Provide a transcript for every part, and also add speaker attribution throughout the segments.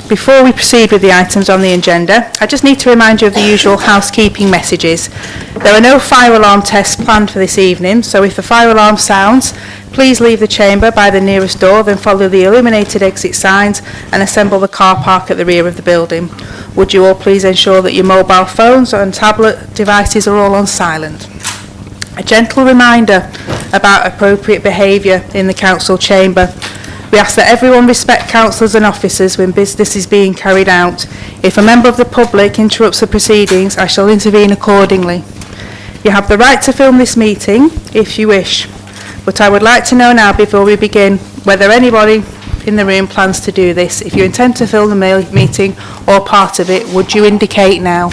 Speaker 1: Before we proceed with the items on the agenda, I just need to remind you of the usual housekeeping messages. There are no fire alarm tests planned for this evening, so if the fire alarm sounds, please leave the chamber by the nearest door, then follow the illuminated exit signs and assemble the car park at the rear of the building. Would you all please ensure that your mobile phones and tablet devices are all on silent. A gentle reminder about appropriate behaviour in the council chamber. We ask that everyone respect councillors and officers when business is being carried out. If a member of the public interrupts the proceedings, I shall intervene accordingly. You have the right to film this meeting if you wish, but I would like to know now before we begin whether anybody in the room plans to do this. If you intend to film the meeting or part of it, would you indicate now?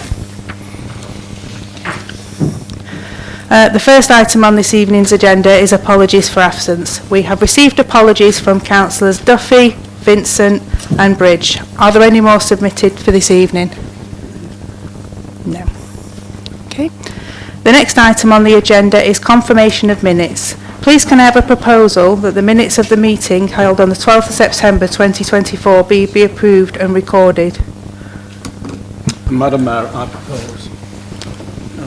Speaker 1: The first item on this evening's agenda is apologies for absence. We have received apologies from councillors Duffy, Vincent and Bridge. Are there any more submitted for this evening? No. Okay. The next item on the agenda is confirmation of minutes. Please can I have a proposal that the minutes of the meeting held on the 12th of September 2024 be approved and recorded?
Speaker 2: Madam Mayor, I propose.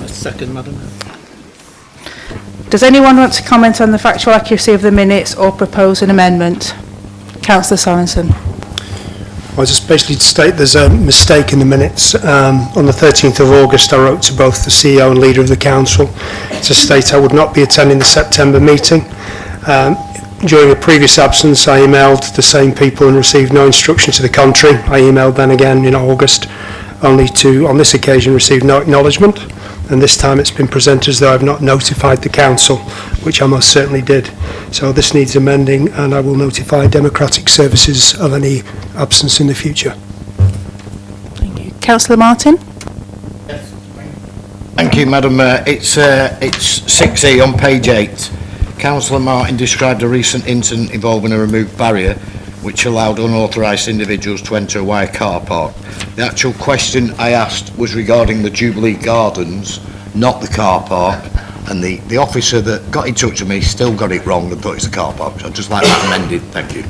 Speaker 2: Second, Madam Mayor.
Speaker 1: Does anyone want to comment on the factual accuracy of the minutes or propose an amendment? Councillor Sorensen.
Speaker 3: Well, just basically to state there's a mistake in the minutes. On the 13th of August, I wrote to both the CEO and leader of the council to state I would not be attending the September meeting. During a previous absence, I emailed the same people and received no instruction to the contrary. I emailed then again in August, only to, on this occasion, receive no acknowledgement. And this time it's been presented as though I've not notified the council, which I most certainly did. So this needs amending, and I will notify Democratic Services of any absence in the future.
Speaker 1: Thank you. Councillor Martin?
Speaker 4: Yes. Thank you, Madam Mayor. It's 6E on page 8. Councillor Martin described a recent incident involving a removed barrier which allowed unauthorised individuals to enter a Wyre car park. The actual question I asked was regarding the Jubilee Gardens, not the car park, and the officer that got in touch with me still got it wrong and thought it's a car park, so I'd just like that amended, thank you.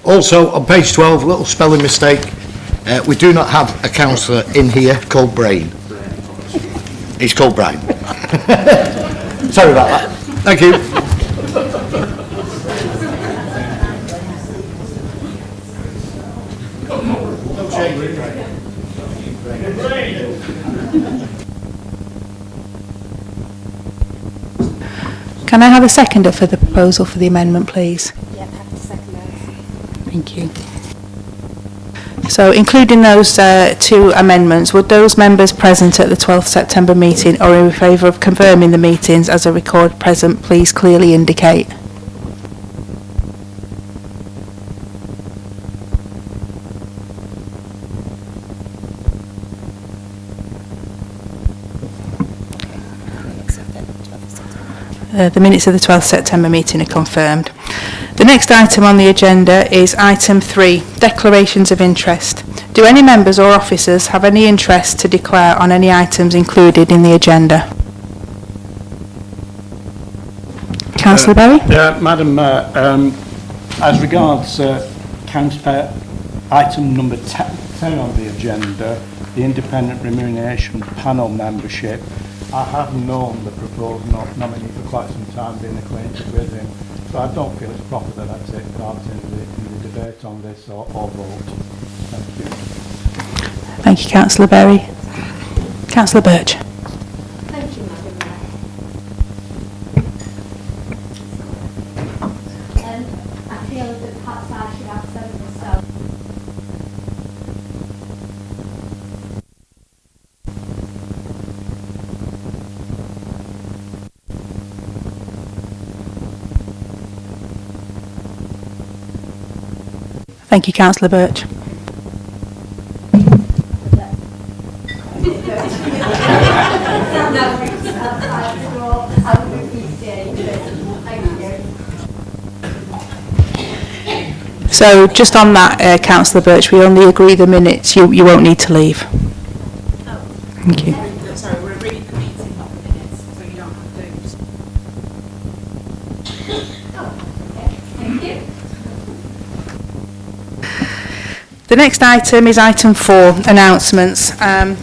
Speaker 4: Also, on page 12, a little spelling mistake, we do not have a councillor in here called Brain. He's called Brian. Sorry about that. Thank you.
Speaker 1: Can I have a seconder for the proposal for the amendment, please?
Speaker 5: Yep, have to second those.
Speaker 1: Thank you. So, including those two amendments, would those members present at the 12th September meeting or in favour of confirming the meetings as a record present, please clearly indicate? The minutes of the 12th September meeting are confirmed. The next item on the agenda is item 3, declarations of interest. Do any members or officers have any interest to declare on any items included in the agenda? Councillor Berry?
Speaker 2: Madam Mayor, as regards item number 10 on the agenda, the independent remuneration panel membership, I have known the proposed nominee for quite some time, being acquainted with him, so I don't feel it's proper that I take part in the debate on this or vote. Thank you.
Speaker 1: Thank you, Councillor Berry. Councillor Birch.
Speaker 5: Thank you, Madam Mayor. I feel that perhaps I should have said this so.
Speaker 1: Thank you, Councillor Birch. So, just on that, Councillor Birch, we only agree the minutes. You won't need to leave. Thank you.
Speaker 6: Sorry, we're agreeing the meeting, not the minutes, so you don't have to.
Speaker 5: Thank you.
Speaker 1: The The next item is item 4, announcements.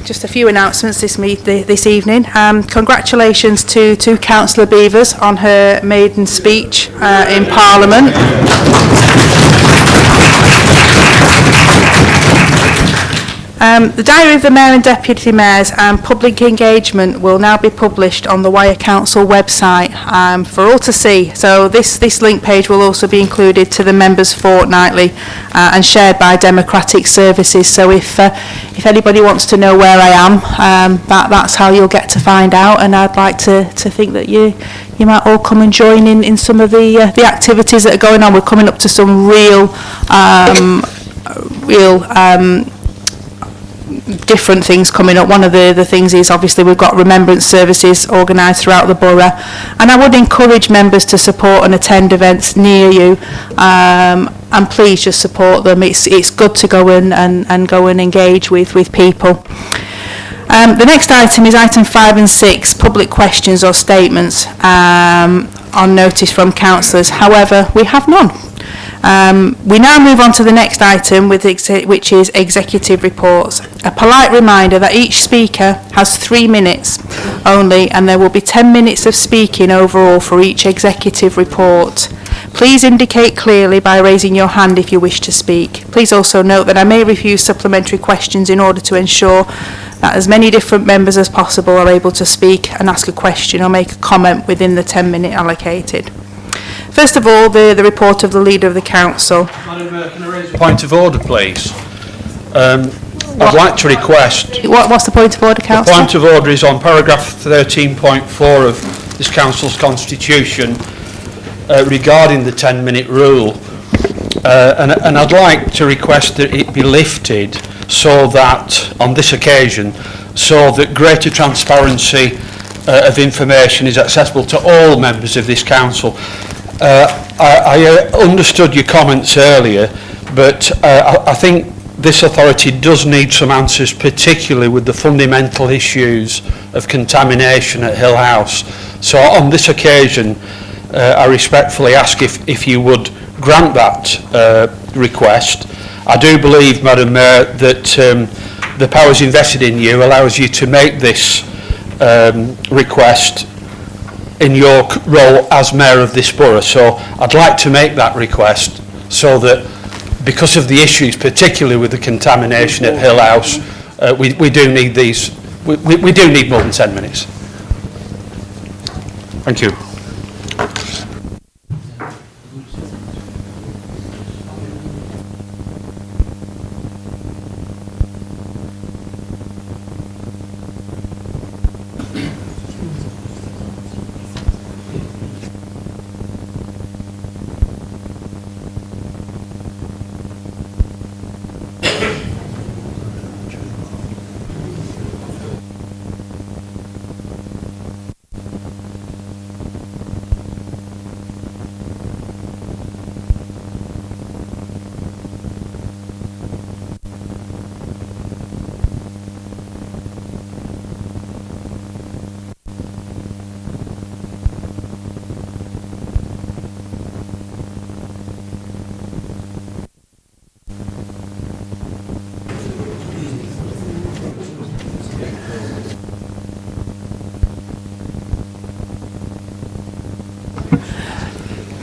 Speaker 1: Just a few announcements this evening. Congratulations to Councillor Beavers on her maiden speech in Parliament. The Diary of the Mayor and Deputy Mayors and public engagement will now be published on the Wyre Council website for all to see. So this link page will also be included to the members fortnightly and shared by Democratic Services. So if anybody wants to know where I am, that's how you'll get to find out. And I'd like to think that you might all come and join in some of the activities that are going on. We're coming up to some real different things coming up. One of the things is obviously we've got remembrance services organised throughout the borough, and I would encourage members to support and attend events near you, and please just support them. It's good to go and go and engage with people. The next item is item 5 and 6, public questions or statements on notice from councillors. However, we have none. We now move on to the next item, which is executive reports. A polite reminder that each speaker has 3 minutes only, and there will be 10 minutes of speaking overall for each executive report. Please indicate clearly by raising your hand if you wish to speak. Please also note that I may refuse supplementary questions in order to ensure that as many different members as possible are able to speak and ask a question or make a comment within the 10-minute allocated. First of all, the report of the Leader of the Council.
Speaker 7: Madam Mayor, can I raise a point of order, please? I'd like to request...
Speaker 1: What's the point of order, Councillor?
Speaker 7: The point of order is on paragraph 13.4 of this Council's constitution regarding the 10-minute rule. And I'd like to request that it be lifted so that, on this occasion, so that greater transparency of information is accessible to all members of this Council. I understood your comments earlier, but I think this authority does need some answers, particularly with the fundamental issues of contamination at Hill House. So on this occasion, I respectfully ask if you would grant that request. I do believe, Madam Mayor, that the powers invested in you allows you to make this request in your role as Mayor of this borough. So I'd like to make that request so that, because of the issues, particularly with the contamination at Hill House, we do need these. We do need more than 10 minutes. Thank you.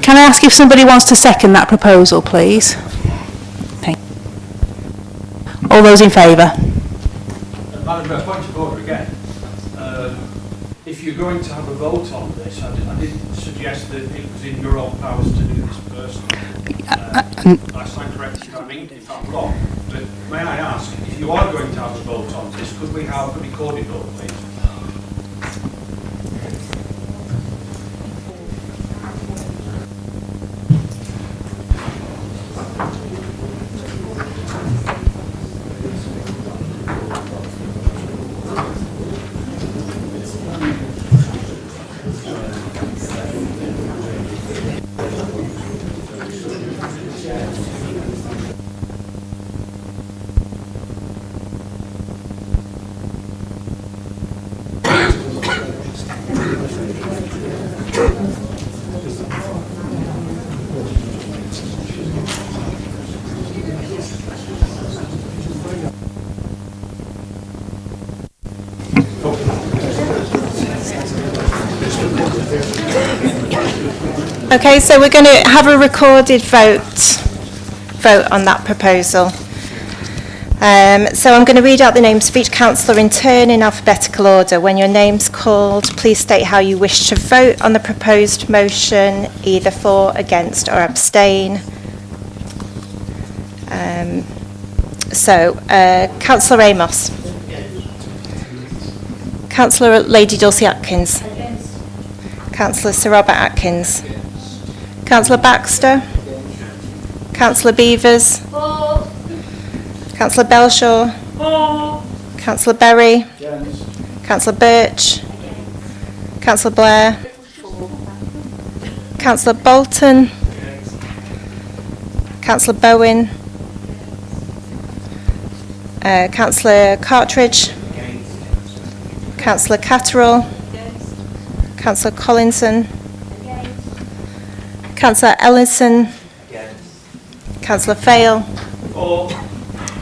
Speaker 1: Can I ask if somebody wants to second that proposal, please? Thank you. All those in favour?
Speaker 7: Madam Mayor, point of order again. If you're going to have a vote on this, I did suggest that it was in your own powers to do this personally. I stand corrected if I'm wrong, but may I ask, if you are going to have a vote on this, could we have a recorded vote, please?
Speaker 8: Okay, so we're going to have a recorded vote on that proposal. So I'm going to read out the names of each councillor in turn in alphabetical order. When your name's called, please state how you wish to vote on the proposed motion, either for, against or abstain. Councillor Amos. Councillor Lady Dulcie Atkins. Councillor Sir Robert Atkins. Councillor Baxter. Councillor Beavers. Councillor Belshaw. Councillor Berry. Councillor Birch. Councillor Blair. Councillor Bolton. Councillor Bowen. Councillor Cartridge. Councillor Catterall. Councillor Collinson. Councillor Ellison. Councillor Fail.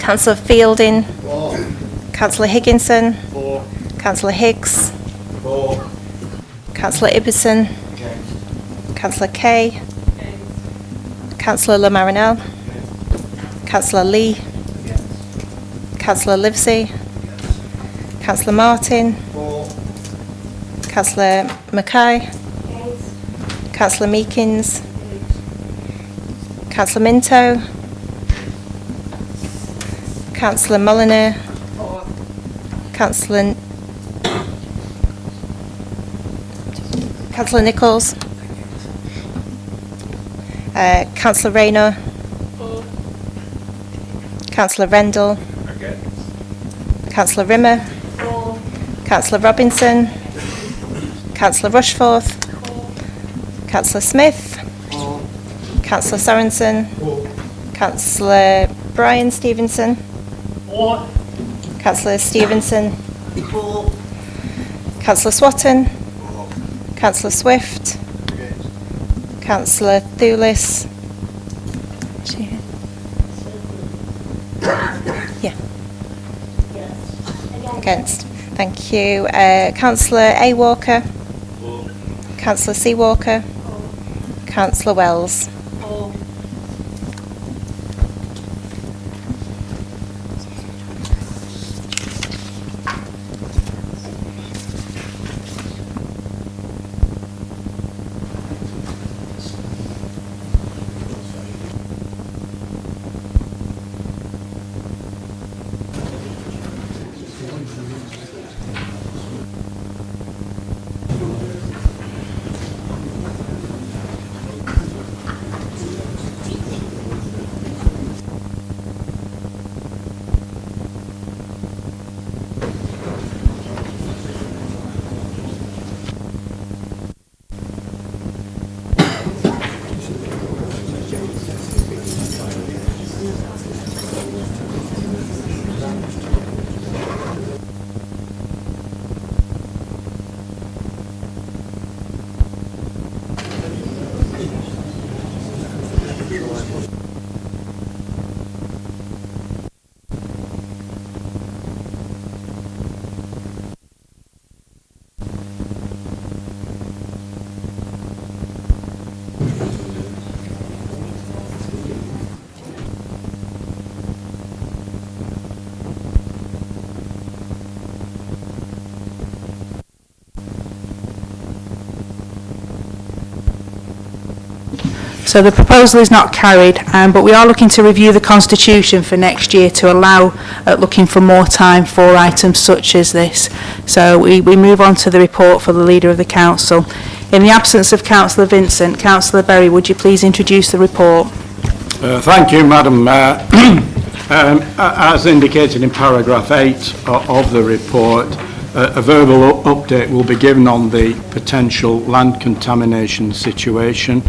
Speaker 8: Councillor Fielding. Councillor Higginson. Councillor Higgs. Councillor Ibbison. Councillor Kay. Councillor Le Marinel. Councillor Lee. Councillor Livesey. Councillor Martin. Councillor Mackay. Councillor Meekins. Councillor Minto. Councillor Mulliner. Councillor Nichols. Councillor Rayner. Councillor Rendell. Councillor Rimmer. Councillor Robinson. Councillor Rushforth. Councillor Smith. Councillor Sorensen. Councillor Brian Stevenson. Councillor Stevenson. Councillor Swatton. Councillor Swift. Councillor Thulis. Yeah. Against. Thank you. Councillor A. Walker. Councillor C. Walker. Councillor Wells.
Speaker 1: So the proposal is not carried, but we are looking to review the constitution for next year to allow looking for more time for items such as this. So we move on to the report for the Leader of the Council. In the absence of Councillor Vincent, Councillor Berry, would you please introduce the report?
Speaker 2: Thank you, Madam Mayor. As indicated in paragraph 8 of the report, a verbal update will be given on the potential land contamination situation.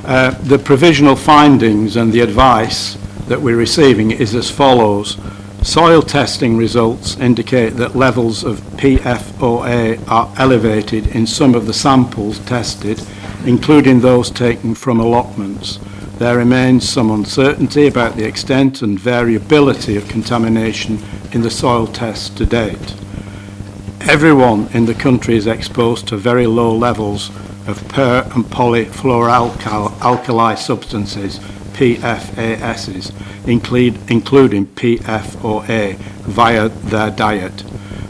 Speaker 2: The provisional findings and the advice that we're receiving is as follows. Soil testing results indicate that levels of PFOA are elevated in some of the samples tested, including those taken from allotments. There remains some uncertainty about the extent and variability of contamination in the soil tests to date. Everyone in the country is exposed to very low levels of per- and polyfluoroalkyl substances, PFASs, including PFOA, via their diet.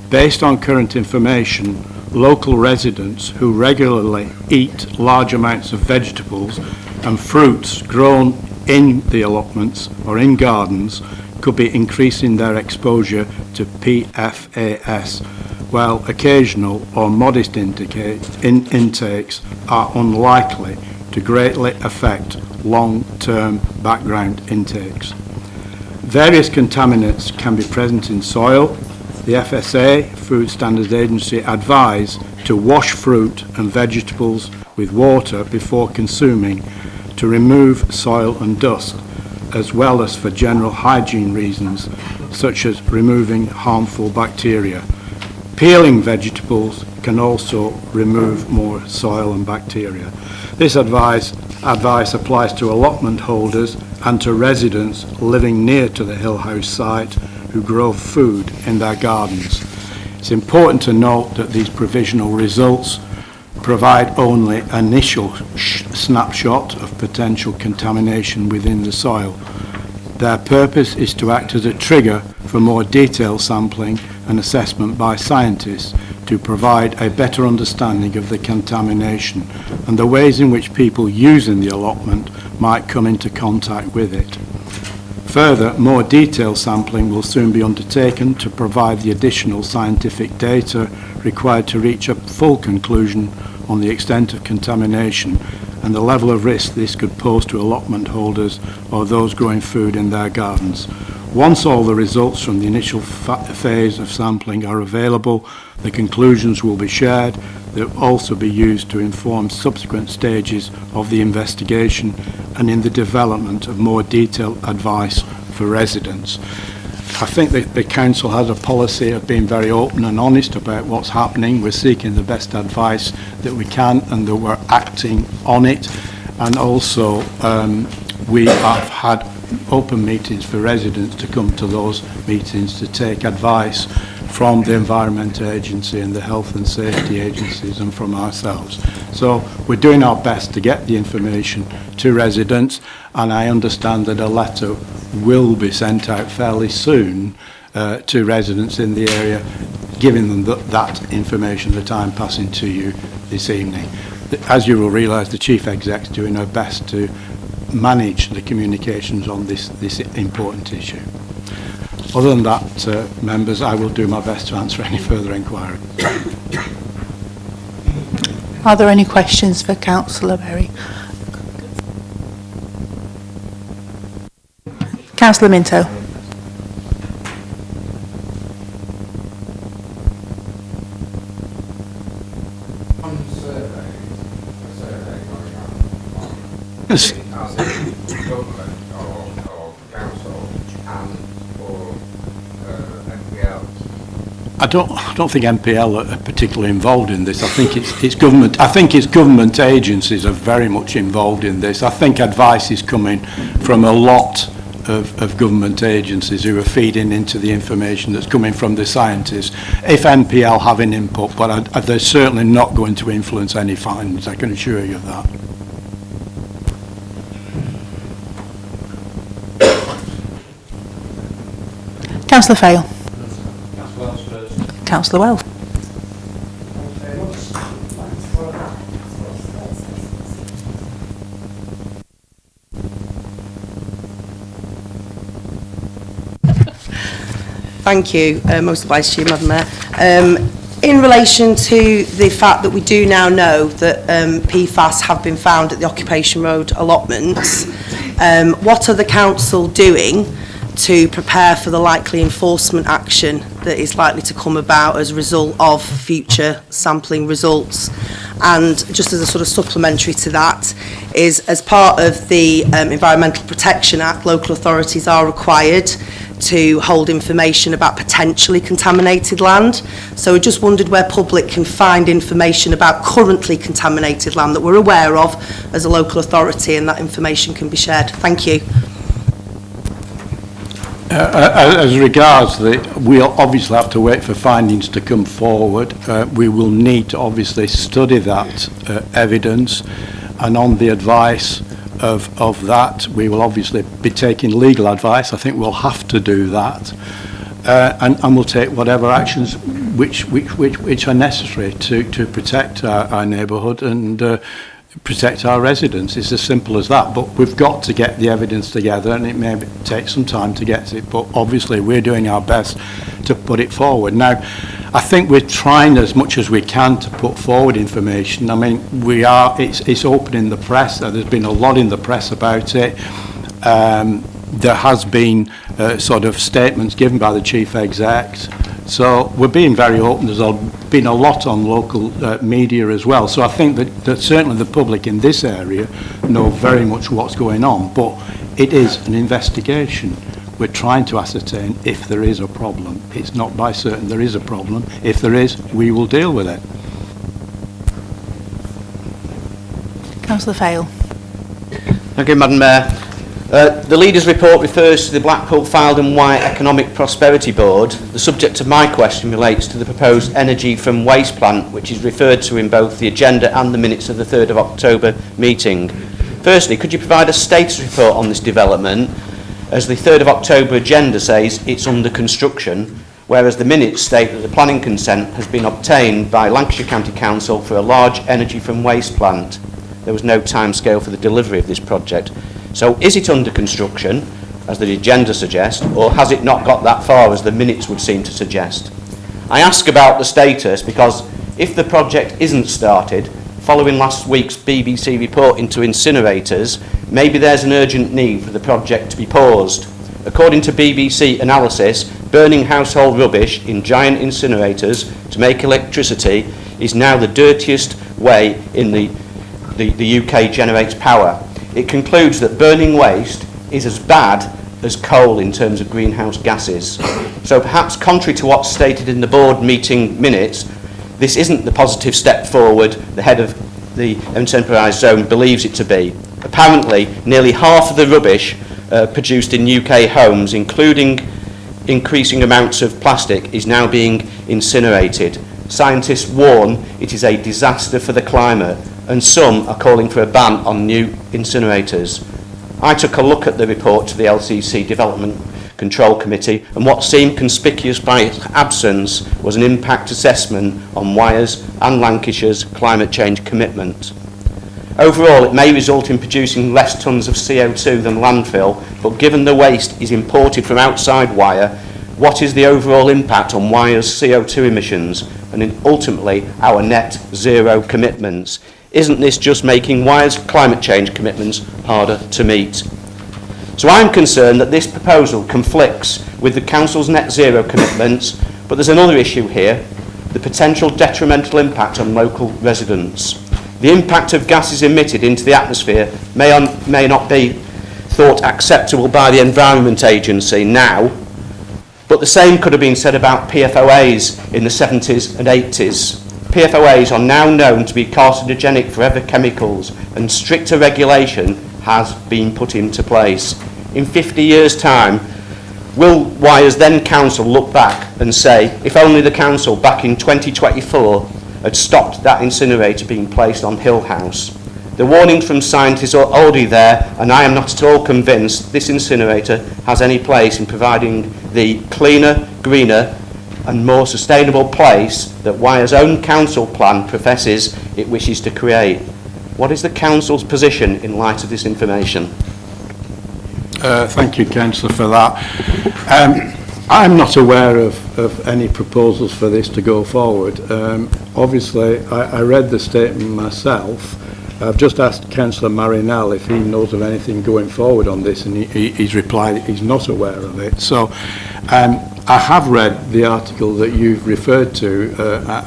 Speaker 2: Based on current information, local residents who regularly eat large amounts of vegetables and fruits grown in the allotments or in gardens could be increasing their exposure to PFAS, while occasional or modest intakes are unlikely to greatly affect long-term background intakes. Various contaminants can be present in soil. The FSA, Food Standards Agency, advise to wash fruit and vegetables with water before consuming to remove soil and dust, as well as for general hygiene reasons, such as removing harmful bacteria. Peeling vegetables can also remove more soil and bacteria. This advice applies to allotment holders and to residents living near to the Hill House site who grow food in their gardens. It's important to note that these provisional results provide only an initial snapshot of potential contamination within the soil. Their purpose is to act as a trigger for more detailed sampling and assessment by scientists to provide a better understanding of the contamination and the ways in which people using the allotment might come into contact with it. Further, more detailed sampling will soon be undertaken to provide the additional scientific data required to reach a full conclusion on the extent of contamination and the level of risk this could pose to allotment holders or those growing food in their gardens. Once all the results from the initial phase of sampling are available, the conclusions will be shared. They will also be used to inform subsequent stages of the investigation and in the development of more detailed advice for residents. I think that the Council has a policy of being very open and honest about what's happening. We're seeking the best advice that we can and that we're acting on it. And also we have had open meetings for residents to come to those meetings to take advice from the Environment Agency and the Health and Safety Agencies and from ourselves. So we're doing our best to get the information to residents, and I understand that a letter will be sent out fairly soon to residents in the area, giving them that information that I'm passing to you this evening. As you will realise, the Chief Exec's doing her best to manage the communications on this important issue. Other than that, members, I will do my best to answer any further inquiry.
Speaker 1: Are there any questions for Councillor Berry? Councillor Minto.
Speaker 2: Yes. I don't think MPL are particularly involved in this. I think it's government. I think it's government agencies are very much involved in this. I think advice is coming from a lot of government agencies who are feeding into the information that's coming from the scientists. If MPL have an input, but they're certainly not going to influence any findings. I can assure you of that.
Speaker 1: Councillor Fayle. Councillor Wells.
Speaker 9: Thank you, most obliged to you, Madam Mayor. In relation to the fact that we do now know that PFAS have been found at the Occupation Road allotments, what are the council doing to prepare for the likely enforcement action that is likely to come about as a result of future sampling results? And just as a sort of supplementary to that is, as part of the Environmental Protection Act, local authorities are required to hold information about potentially contaminated land. So we just wondered where public can find information about currently contaminated land that we're aware of as a local authority, and that information can be shared. Thank you.
Speaker 2: As regards we'll obviously have to wait for findings to come forward. We will need to obviously study that evidence, and on the advice of that, we will obviously be taking legal advice. I think we'll have to do that, and we'll take whatever actions which are necessary to protect our neighbourhood and protect our residents. It's as simple as that. But we've got to get the evidence together, and it may take some time to get it, but obviously we're doing our best to put it forward. Now, I think we're trying as much as we can to put forward information. I mean, it's open in the press. There's been a lot in the press about it. There has been sort of statements given by the chief exec. So we're being very open. There's been a lot on local media as well. So I think that certainly the public in this area know very much what's going on. But it is an investigation. We're trying to ascertain if there is a problem. It's not by certain there is a problem. If there is, we will deal with it.
Speaker 1: Councillor Fail.
Speaker 10: Thank you, Madam Mayor. The Leaders' Report refers to the Poulton-le-Fylde and Wyre Economic Prosperity Board. The subject of my question relates to the proposed energy from waste plant, which is referred to in both the agenda and the minutes of the 3rd of October meeting. Firstly, could you provide a status report on this development, as the 3rd of October agenda says it's under construction, whereas the minutes state that the planning consent has been obtained by Lancashire County Council for a large energy from waste plant. There was no timescale for the delivery of this project. So is it under construction, as the agenda suggests, or has it not got that far, as the minutes would seem to suggest? I ask about the status because if the project isn't started, following last week's BBC report into incinerators, maybe there's an urgent need for the project to be paused. According to BBC analysis, burning household rubbish in giant incinerators to make electricity is now the dirtiest way in the UK generates power. It concludes that burning waste is as bad as coal in terms of greenhouse gases. So perhaps contrary to what's stated in the board meeting minutes, this isn't the positive step forward the head of the enterprise zone believes it to be. Apparently, nearly half of the rubbish produced in UK homes, including increasing amounts of plastic, is now being incinerated. Scientists warn it is a disaster for the climate, and some are calling for a ban on new incinerators. I took a look at the report to the LCC Development Control Committee, and what seemed conspicuous by its absence was an impact assessment on Wyre's and Lancashire's climate change commitment. Overall, it may result in producing less tonnes of CO2 than landfill, but given the waste is imported from outside Wyre, what is the overall impact on Wyre's CO2 emissions and ultimately our net zero commitments? Isn't this just making Wyre's climate change commitments harder to meet? So I'm concerned that this proposal conflicts with the Council's net zero commitments, but there's another issue here, the potential detrimental impact on local residents. The impact of gases emitted into the atmosphere may not be thought acceptable by the Environment Agency now, but the same could have been said about PFOAs in the 70s and 80s. PFOAs are now known to be carcinogenic forever chemicals, and stricter regulation has been put into place. In 50 years' time, will Wyre's then council look back and say, if only the council back in 2024 had stopped that incinerator being placed on Hill House? The warnings from scientists are already there, and I am not at all convinced this incinerator has any place in providing the cleaner, greener and more sustainable place that Wyre's own council plan professes it wishes to create. What is the council's position in light of this information?
Speaker 2: Thank you, Councillor, for that. I'm not aware of any proposals for this to go forward. Obviously, I read the statement myself. I've just asked Councillor Marinell if he knows of anything going forward on this, and he's replied he's not aware of it. So I have read the article that you've referred to,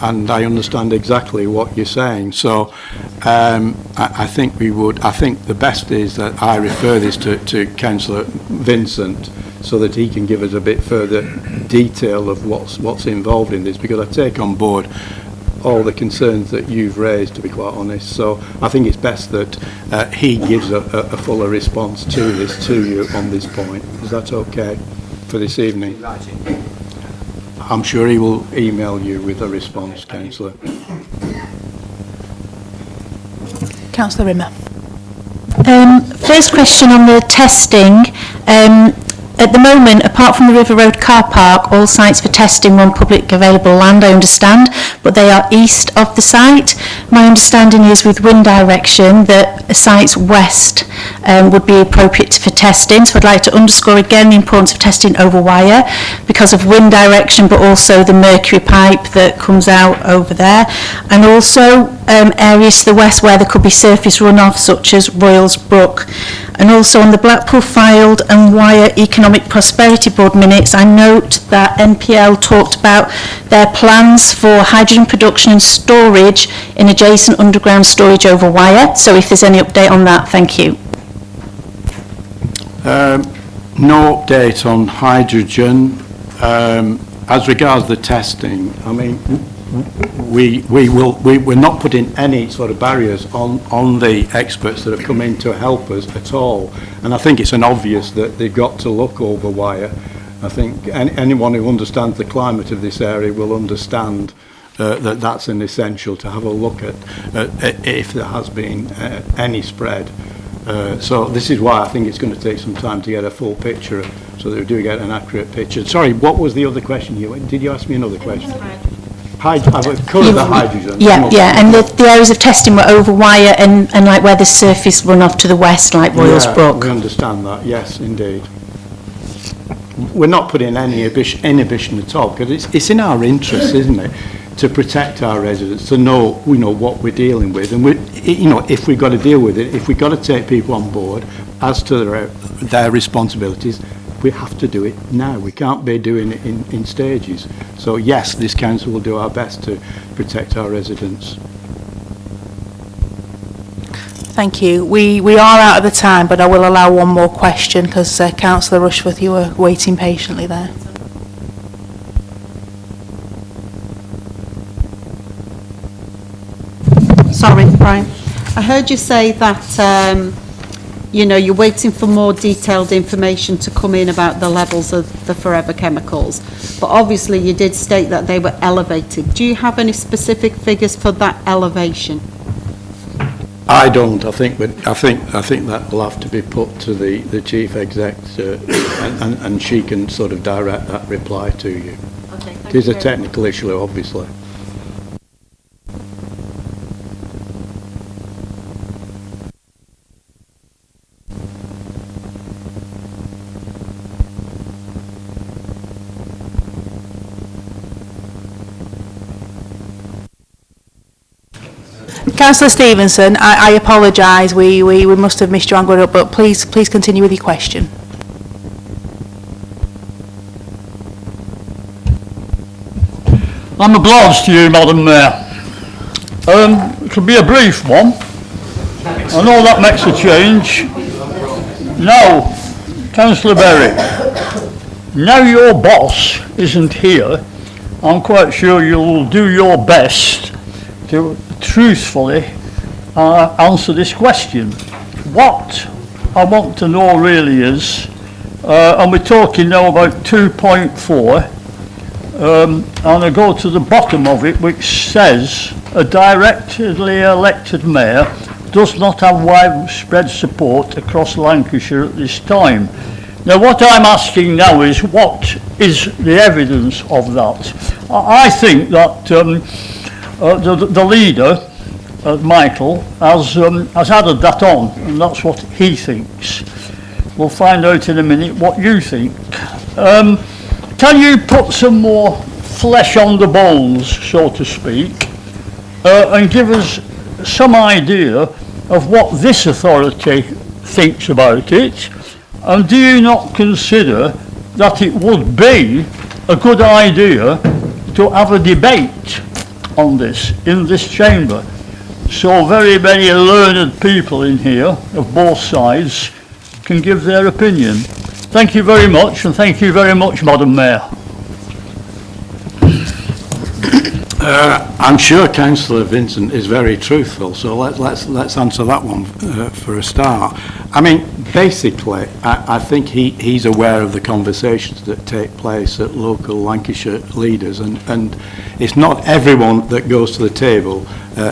Speaker 2: and I understand exactly what you're saying. So I think the best is that I refer this to Councillor Vincent, so that he can give us a bit further detail of what's involved in this, because I take on board all the concerns that you've raised, to be quite honest. So I think it's best that he gives a fuller response to this to you on this point. Is that okay? for this evening? I'm sure he will email you with a response, Councillor.
Speaker 1: Councillor Rimmer.
Speaker 11: First question on the testing. At the moment, apart from the River Road car park, all sites for testing run public available land, I understand, but they are east of the site. My understanding is with wind direction that sites west would be appropriate for testing. So I'd like to underscore again the importance of testing over Wyre because of wind direction, but also the mercury pipe that comes out over there. And also areas to the west where there could be surface runoff such as Royals Brook. And also on the Poulton-le-Fylde and Wyre Economic Prosperity Board minutes, I note that NPL talked about their plans for hydrogen production and storage in adjacent underground storage over Wyre. So if there's any update on that, thank you.
Speaker 2: No update on hydrogen. As regards the testing, I mean, we're not putting any sort of barriers on the experts that have come in to help us at all. And I think it's an obvious that they've got to look over Wyre. I think anyone who understands the climate of this area will understand that that's an essential to have a look at if there has been any spread. So this is why I think it's going to take some time to get a full picture so that we do get an accurate picture. Sorry, what was the other question? Did you ask me another question? I've covered the hydrogen.
Speaker 11: Yeah, and the areas of testing were over Wyre and like where the surface runoff to the west, like Royals Brook.
Speaker 2: We understand that, yes, indeed. We're not putting any inhibition at all, because it's in our interest, isn't it, to protect our residents, to know what we're dealing with, and if we've got to deal with it, if we've got to take people on board as to their responsibilities, we have to do it now. We can't be doing it in stages. So yes, this council will do our best to protect our residents.
Speaker 1: Thank you. We are out of the time, but I will allow one more question because Councillor Rushforth, you were waiting patiently there.
Speaker 12: Sorry, Brian. I heard you say that you're waiting for more detailed information to come in about the levels of the forever chemicals, but obviously you did state that they were elevated. Do you have any specific figures for that elevation?
Speaker 2: I don't. I think that will have to be put to the chief exec, and she can sort of direct that reply to you.
Speaker 12: Okay,
Speaker 2: it is a technical issue, obviously.
Speaker 1: Councillor Stevenson, I apologise. We must have missed you on going up, but please continue with your question.
Speaker 13: I'm obliged to you, Madam Mayor. It'll be a brief one. I know that makes a change. Now, Councillor Berry, now your boss isn't here, I'm quite sure you'll do your best to truthfully answer this question. What I want to know really is, and we're talking now about 2.4, and I go to the bottom of it, which says a directly elected mayor does not have widespread support across Lancashire at this time. Now what I'm asking now is, what is the evidence of that? I think that the leader, Michael, has added that on, and that's what he thinks. We'll find out in a minute what you think. Can you put some more flesh on the bones, so to speak, and give us some idea of what this authority thinks about it? And do you not consider that it would be a good idea to have a debate on this in this chamber, so very many learned people in here of both sides can give their opinion? Thank you very much, and thank you very much, Madam Mayor.
Speaker 2: I'm sure Councillor Vincent is very truthful, so let's answer that one for a start. I mean, basically, I think he's aware of the conversations that take place at local Lancashire leaders, and it's not everyone that goes to the table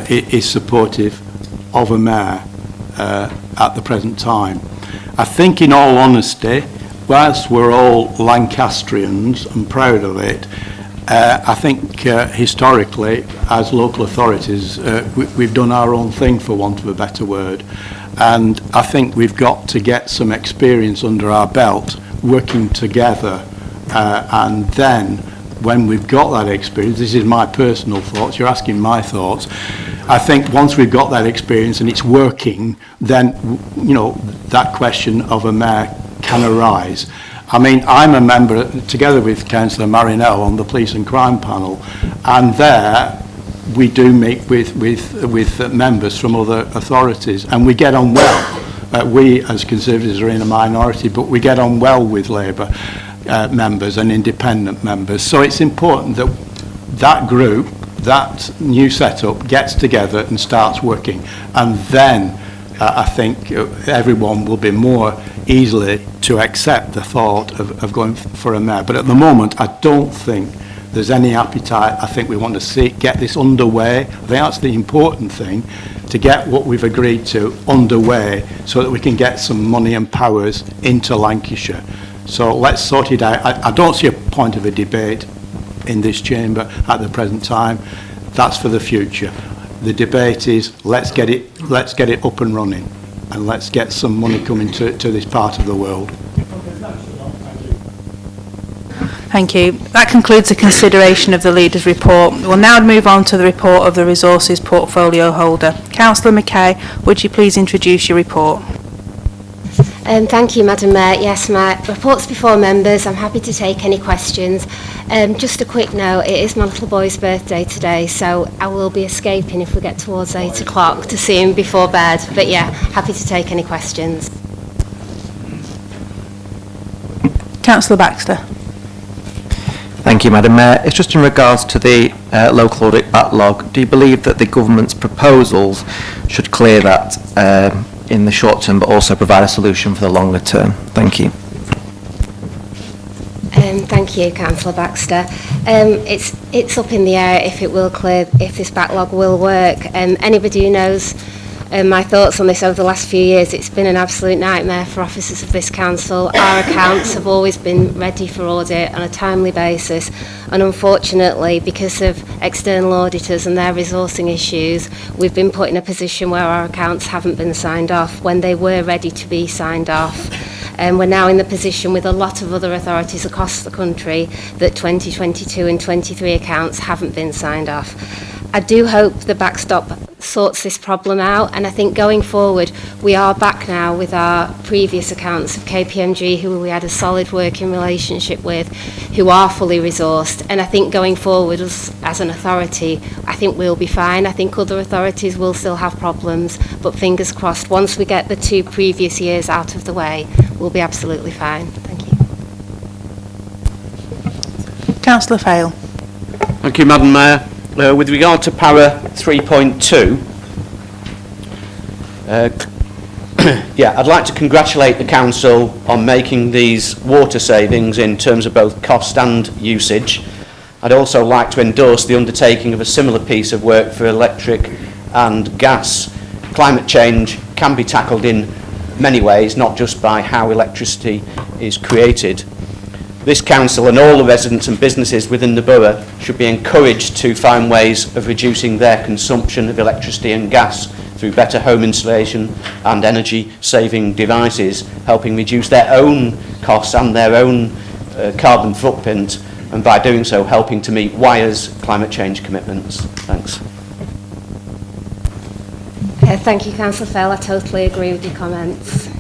Speaker 2: is supportive of a mayor at the present time. I think, in all honesty, whilst we're all Lancastrians and proud of it, I think historically, as local authorities, we've done our own thing, for want of a better word. And I think we've got to get some experience under our belt, working together. And then, when we've got that experience, this is my personal thoughts, you're asking my thoughts, I think once we've got that experience and it's working, then, you know, that question of a mayor can arise. I mean, I'm a member, together with Councillor Marinell, on the Police and Crime Panel, and there we do meet with members from other authorities, and we get on well. We, as Conservatives, are in a minority, but we get on well with Labour members and independent members. So it's important that that group, that new setup, gets together and starts working, and then I think everyone will be more easily to accept the thought of going for a mayor. But at the moment, I don't think there's any appetite. I think we want to get this underway. I think that's the important thing, to get what we've agreed to underway so that we can get some money and powers into Lancashire. So let's sort it out. I don't see a point of a debate in this chamber at the present time. That's for the future. The debate is, let's get it up and running, and let's get some money coming to this part of the world.
Speaker 1: Thank you. That concludes the consideration of the Leader's report. We'll now move on to the report of the Resources Portfolio Holder. Councillor Mackay, would you please introduce your report?
Speaker 14: Thank you, Madam Mayor. Yes, my report's before members. I'm happy to take any questions. Just a quick note, it is my little boy's birthday today, so I will be escaping if we get towards 8 o'clock to see him before bed. But yeah, happy to take any questions.
Speaker 1: Councillor Baxter.
Speaker 15: Thank you, Madam Mayor. It's just in regards to the local audit backlog. Do you believe that the government's proposals should clear that in the short term, but also provide a solution for the longer term? Thank you.
Speaker 14: Thank you, Councillor Baxter. It's up in the air if it will clear, if this backlog will work. Anybody who knows my thoughts on this over the last few years, it's been an absolute nightmare for officers of this council. Our accounts have always been ready for audit on a timely basis, and unfortunately, because of external auditors and their resourcing issues, we've been put in a position where our accounts haven't been signed off when they were ready to be signed off. And we're now in the position with a lot of other authorities across the country that 2022 and 23 accounts haven't been signed off. I do hope the backstop sorts this problem out, and I think going forward we are back now with our previous accounts of KPMG, who we had a solid working relationship with, who are fully resourced, and I think going forward as an authority, I think we'll be fine. I think other authorities will still have problems, but fingers crossed, once we get the 2 previous years out of the way, we'll be absolutely fine. Thank you.
Speaker 1: Councillor Fail.
Speaker 10: Thank you, Madam Mayor. With regard to para 3.2, I'd like to congratulate the Council on making these water savings in terms of both cost and usage. I'd also like to endorse the undertaking of a similar piece of work for electric and gas. Climate change can be tackled in many ways, not just by how electricity is created. This council and all the residents and businesses within the borough should be encouraged to find ways of reducing their consumption of electricity and gas through better home installation and energy saving devices, helping reduce their own costs and their own carbon footprint, and by doing so helping to meet Wyre's climate change commitments. Thanks.
Speaker 14: Thank you, Councillor Fell. I totally agree with your comments.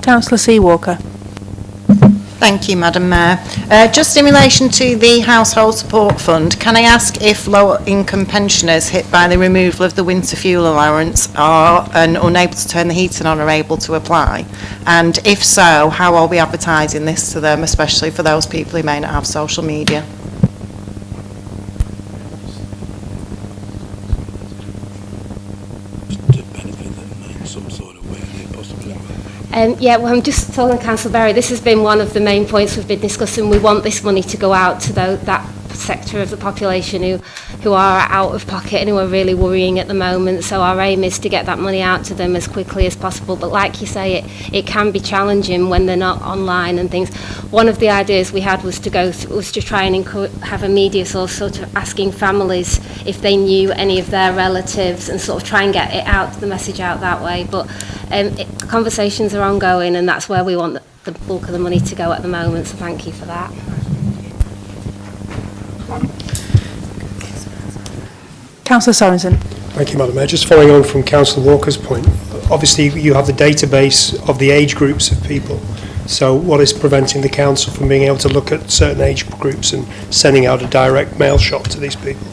Speaker 1: Councillor Seawalker.
Speaker 16: Thank you, Madam Mayor. Just in relation to the Household Support Fund, can I ask if lower-income pensioners hit by the removal of the winter fuel allowance are unable to turn the heating on are able to apply? And if so, how are we advertising this to them, especially for those people who may not have social media?
Speaker 14: Yeah, well, I'm just talking to Councillor Berry. This has been one of the main points we've been discussing. We want this money to go out to that sector of the population who are out of pocket and who are really worrying at the moment. So our aim is to get that money out to them as quickly as possible. But like you say, it can be challenging when they're not online and things. One of the ideas we had was to try and have a media source sort of asking families if they knew any of their relatives and sort of try and get it out, the message out that way. But conversations are ongoing, and that's where we want the bulk of the money to go at the moment. So thank you for that.
Speaker 1: Councillor Sorensen.
Speaker 3: Thank you, Madam Mayor. Just following on from Councillor Walker's point, obviously you have the database of the age groups of people. So what is preventing the council from being able to look at certain age groups and sending out a direct mail shot to these people?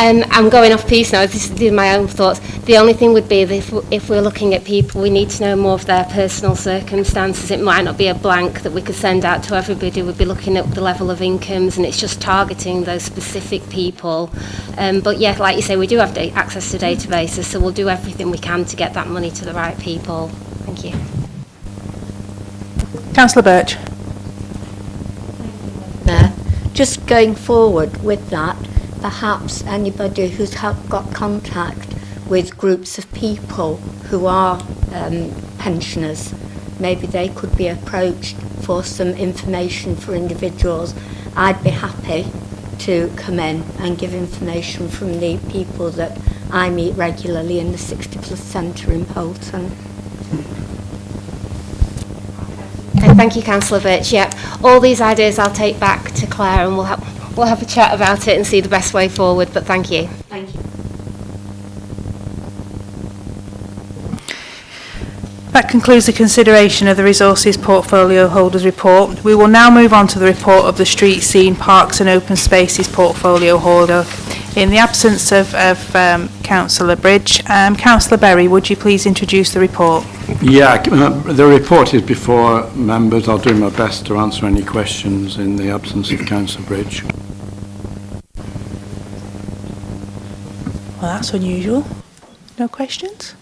Speaker 14: I'm going off piece now. These are my own thoughts. The only thing would be that if we're looking at people, we need to know more of their personal circumstances. It might not be a blank that we could send out to everybody. We'd be looking at the level of incomes, and it's just targeting those specific people. But yeah, like you say, we do have access to databases, so we'll do everything we can to get that money to the right people. Thank you.
Speaker 1: Councillor Birch.
Speaker 17: Just going forward with that, perhaps anybody who's got contact with groups of people who are pensioners, maybe they could be approached for some information for individuals. I'd be happy to come in and give information from the people that I meet regularly in the 60 Plus Centre in Poulton.
Speaker 14: Thank you, Councillor Birch. Yep, all these ideas I'll take back to Claire, and we'll have a chat about it and see the best way forward, but thank you.
Speaker 17: Thank you.
Speaker 1: That concludes the consideration of the Resources Portfolio Holders Report. We will now move on to the report of the Street Scene, Parks and Open Spaces Portfolio Holder. In the absence of Councillor Bridge, Councillor Berry, would you please introduce the report?
Speaker 2: Yeah, the report is before members. I'll do my best to answer any questions in the absence of Councillor Bridge.
Speaker 1: Well, that's unusual. No questions?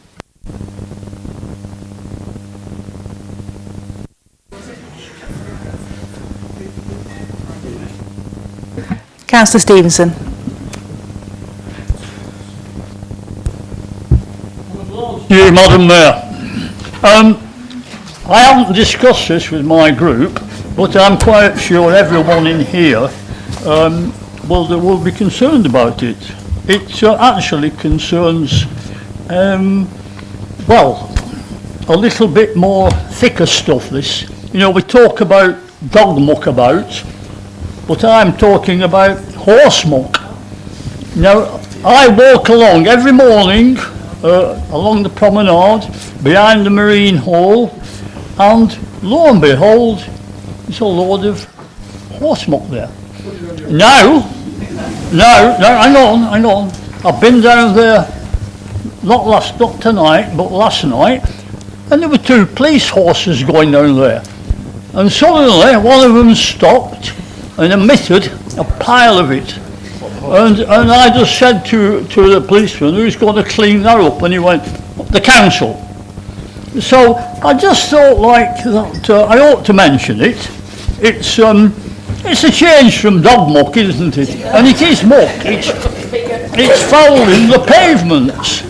Speaker 1: Councillor Stevenson.
Speaker 13: Yeah, Madam Mayor. I haven't discussed this with my group, but I'm quite sure everyone in here will be concerned about it. It actually concerns, well, a little bit more thicker stuff, this. You know, we talk about dog muck about, but I'm talking about horse muck. Now, I walk along every morning along the promenade behind the Marine Hall, and lo and behold, there's a load of horse muck there. No, hang on. I've been down there, not tonight, but last night, and there were 2 police horses going down there. And suddenly, one of them stopped and emitted a pile of it. And I just said to the policeman, who's going to clean that up? And he went, the council. So I just thought like that I ought to mention it. It's a change from dog muck, isn't it? And it is muck. It's fouling the pavements.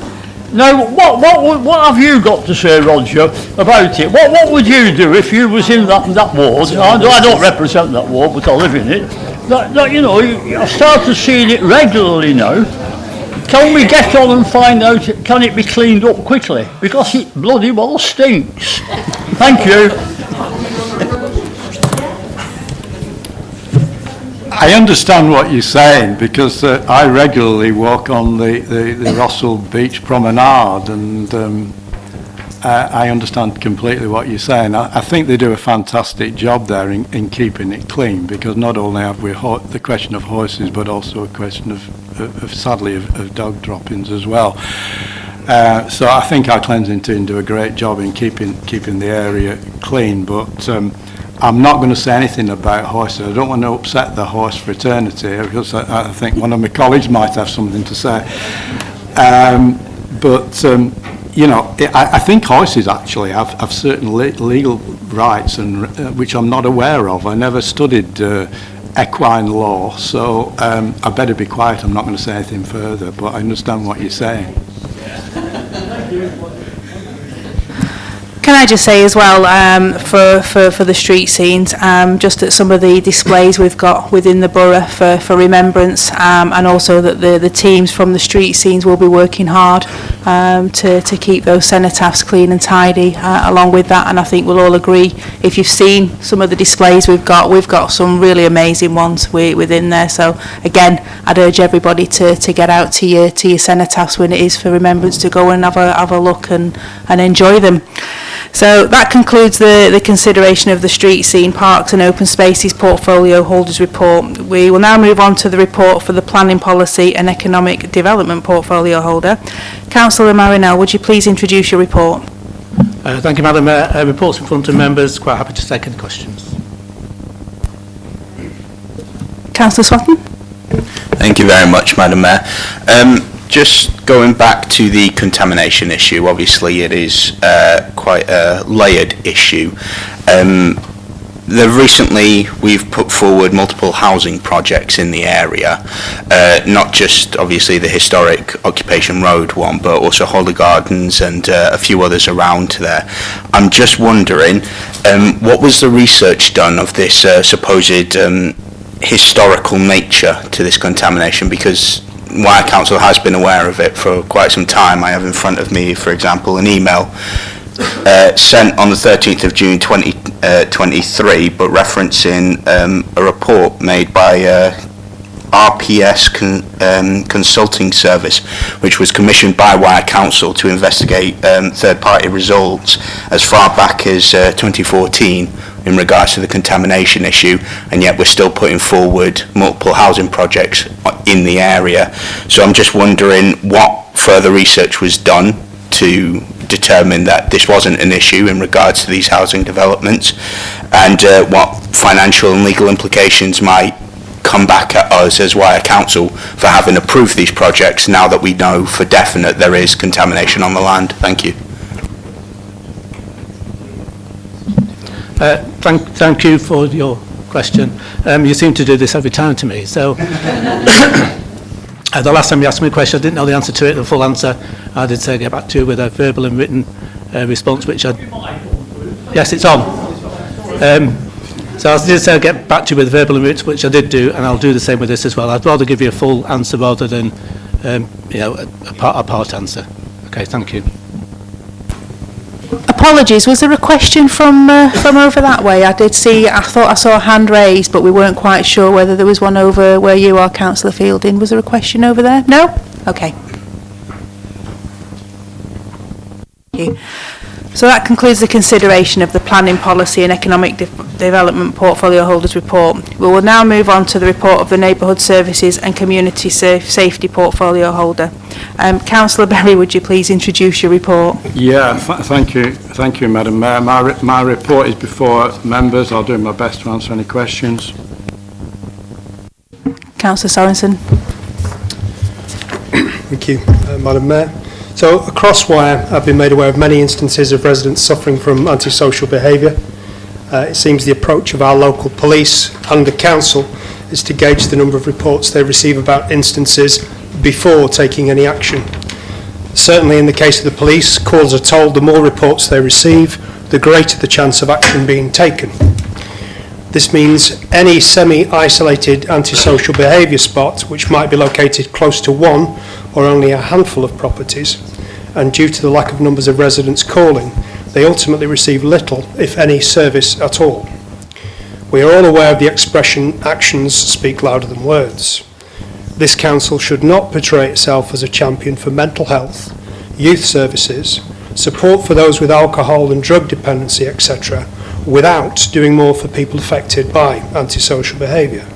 Speaker 13: Now, what have you got to say, Roger, about it? What would you do if you was in that ward? I don't represent that ward, but I live in it. That you know, I've started seeing it regularly now. Can we get on and find out, can it be cleaned up quickly? Because it bloody well stinks. Thank you.
Speaker 2: I understand what you're saying, because I regularly walk on the Rossall Beach Promenade, and I understand completely what you're saying. I think they do a fantastic job there in keeping it clean, because not only have we the question of horses, but also a question of sadly of dog droppings as well. So I think our cleansing team do a great job in keeping the area clean, but I'm not going to say anything about horses. I don't want to upset the horse fraternity, because I think one of my colleagues might have something to say. But, you know, I think horses actually have certain legal rights, and which I'm not aware of. I never studied equine law, so I better be quiet. I'm not going to say anything further, but I understand what you're saying.
Speaker 1: Can I just say as well, for the street scenes, just that some of the displays we've got within the borough for remembrance, and also that the teams from the street scenes will be working hard to keep those cenotaphs clean and tidy along with that. And I think we'll all agree, if you've seen some of the displays we've got some really amazing ones within there. So again, I'd urge everybody to get out to your cenotaphs when it is for remembrance, to go and have a look and enjoy them. So that concludes the consideration of the street scene, parks and open spaces portfolio holders report. We will now move on to the report for the planning policy and economic development portfolio holder. Councillor Marinell, would you please introduce your report?
Speaker 18: Thank you, Madam Mayor. Reports in front of members. Quite happy to take any questions.
Speaker 1: Councillor Swatton?
Speaker 19: Thank you very much, Madam Mayor. Just going back to the contamination issue, obviously it is quite a layered issue. Recently we've put forward multiple housing projects in the area, not just obviously the historic Occupation Road one, but also Holly Gardens and a few others around there. I'm just wondering, what was the research done of this supposed historical nature to this contamination? Because Wyre Council has been aware of it for quite some time. I have in front of me, for example, an email sent on the 13th of June 2023, but referencing a report made by RPS Consulting Service, which was commissioned by Wyre Council to investigate third-party results as far back as 2014 in regards to the contamination issue, and yet we're still putting forward multiple housing projects in the area. So I'm just wondering what further research was done to determine that this wasn't an issue in regards to these housing developments, and what financial and legal implications might come back at us as Wyre Council for having approved these projects now that we know for definite there is contamination on the land. Thank you.
Speaker 18: Thank you for your question. You seem to do this every time to me. So the last time you asked me a question, I didn't know the answer to it, the full answer. I did say get back to you with a verbal and written response, which I... Yes, it's on. So I did say get back to you with verbal and written, which I did do, and I'll do the same with this as well. I'd rather give you a full answer rather than a part answer. Okay, thank you.
Speaker 1: Apologies, was there a question from over that way? I thought I saw a hand raised, but we weren't quite sure whether there was one over where you are, Councillor Fielding. Was there a question over there? No? Okay. Thank you. So that concludes the consideration of the planning policy and economic development portfolio holders report. We will now move on to the report of the neighbourhood services and community safety portfolio holder. Councillor Berry, would you please introduce your report?
Speaker 2: Yeah, thank you, Madam Mayor. My report is before members. I'll do my best to answer any questions.
Speaker 1: Councillor Sorensen.
Speaker 3: Thank you, Madam Mayor. So across Wyre, I've been made aware of many instances of residents suffering from antisocial behaviour. It seems the approach of our local police and the council is to gauge the number of reports they receive about instances before taking any action. Certainly in the case of the police, calls are told the more reports they receive, the greater the chance of action being taken. This means any semi-isolated antisocial behaviour spot, which might be located close to one or only a handful of properties, and due to the lack of numbers of residents calling, they ultimately receive little, if any, service at all. We are all aware of the expression, actions speak louder than words. This council should not portray itself as a champion for mental health, youth services, support for those with alcohol and drug dependency, etc., without doing more for people affected by antisocial behaviour.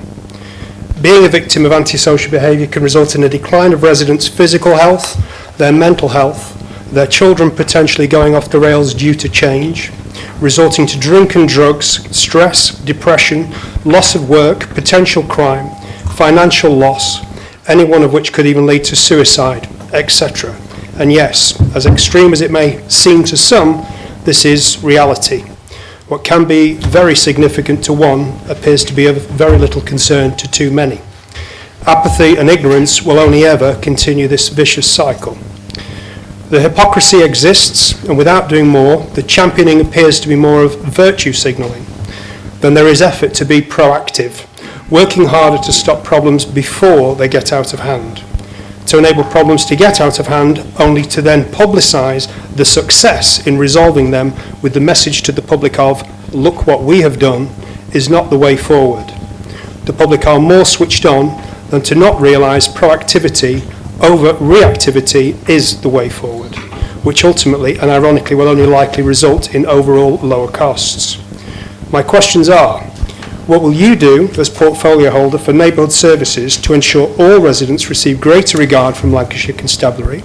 Speaker 3: Being a victim of antisocial behaviour can result in a decline of residents' physical health, their mental health, their children potentially going off the rails due to change, resulting to drink and drugs, stress, depression, loss of work, potential crime, financial loss, any one of which could even lead to suicide, etc., And yes, as extreme as it may seem to some, this is reality. What can be very significant to one appears to be of very little concern to too many. Apathy and ignorance will only ever continue this vicious cycle. The hypocrisy exists, and without doing more, the championing appears to be more of virtue signalling than there is effort to be proactive, working harder to stop problems before they get out of hand, to enable problems to get out of hand only to then publicise the success in resolving them with the message to the public of, look what we have done, is not the way forward. The public are more switched on than to not realise proactivity over reactivity is the way forward, which ultimately and ironically will only likely result in overall lower costs. My questions are, what will you do as portfolio holder for neighbourhood services to ensure all residents receive greater regard from Lancashire Constabulary,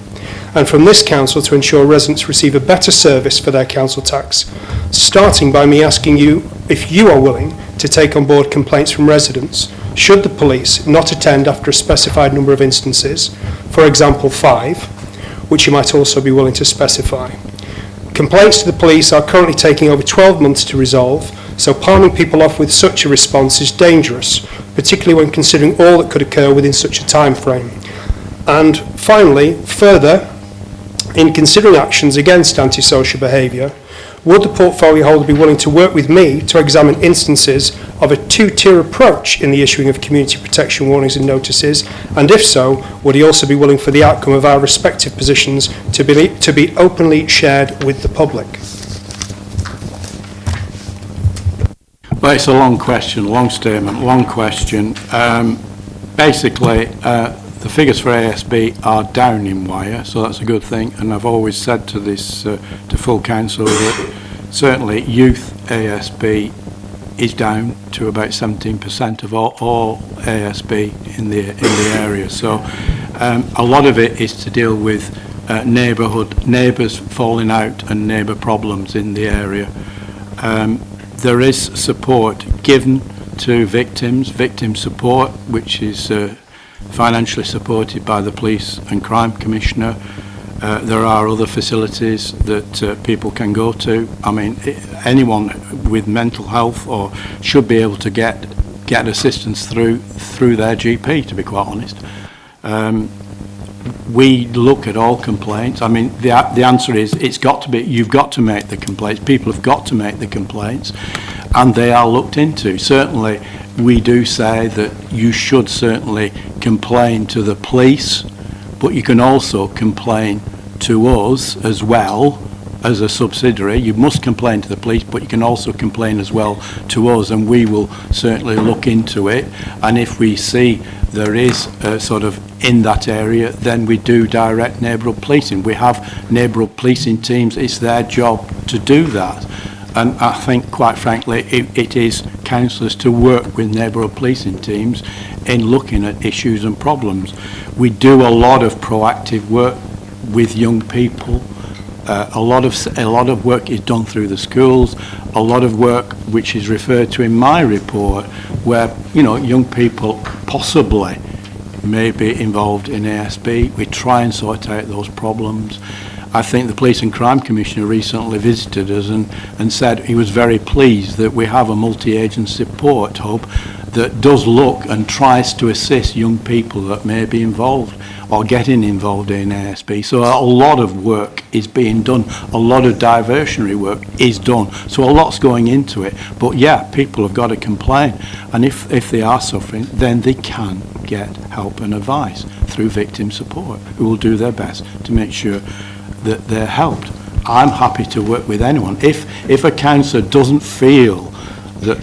Speaker 3: and from this council to ensure residents receive a better service for their council tax, starting by me asking you if you are willing to take on board complaints from residents should the police not attend after a specified number of instances, for example 5, which you might also be willing to specify. Complaints to the police are currently taking over 12 months to resolve, so palming people off with such a response is dangerous, particularly when considering all that could occur within such a time frame. And finally, further, in considering actions against antisocial behaviour, would the portfolio holder be willing to work with me to examine instances of a two-tier approach in the issuing of community protection warnings and notices? And if so, would he also be willing for the outcome of our respective positions to be openly shared with the public?
Speaker 13: Well, it's a long question, long statement, long question. Basically, the figures for ASB are down in Wyre, so that's a good thing. And I've always said to this, to full council, that certainly youth ASB is down to about 17% of all ASB in the area. So a lot of it is to deal with neighbours falling out and neighbour problems in the area. There is support given to victims, victim support, which is financially supported by the Police and Crime Commissioner. There are other facilities that people can go to. I mean, anyone with mental health or should be able to get assistance through their GP, to be quite honest. We look at all complaints. I mean, the answer is it's got to be, you've got to make the complaints. People have got to make the complaints, and they are looked into. Certainly, we do say that you should certainly complain to the police, but you can also complain to us as well as a subsidiary. You must complain to the police, but you can also complain as well to us, and we will certainly look into it. And if we see there is sort of in that area, then we do direct neighbourhood policing. We have neighbourhood policing teams. It's their job to do that. And I think, quite frankly, it is councillors to work with neighbourhood policing teams in looking at issues and problems. We do a lot of proactive work with young people. A lot of work is done through the schools. A lot of work, which is referred to in my report, where young people possibly may be involved in ASB. We try and sort out those problems. I think the Police and Crime Commissioner recently visited us and said he was very pleased that we have a multi-agency support hub that does look and tries to assist young people that may be involved or getting involved in ASB. So a lot of work is being done, a lot of diversionary work is done. So a lot's going into it. But yeah, people have got to complain. And if they are suffering, then they can get help and advice through victim support, who will do their best to make sure that they're helped. I'm happy to work with anyone. If a councillor doesn't feel that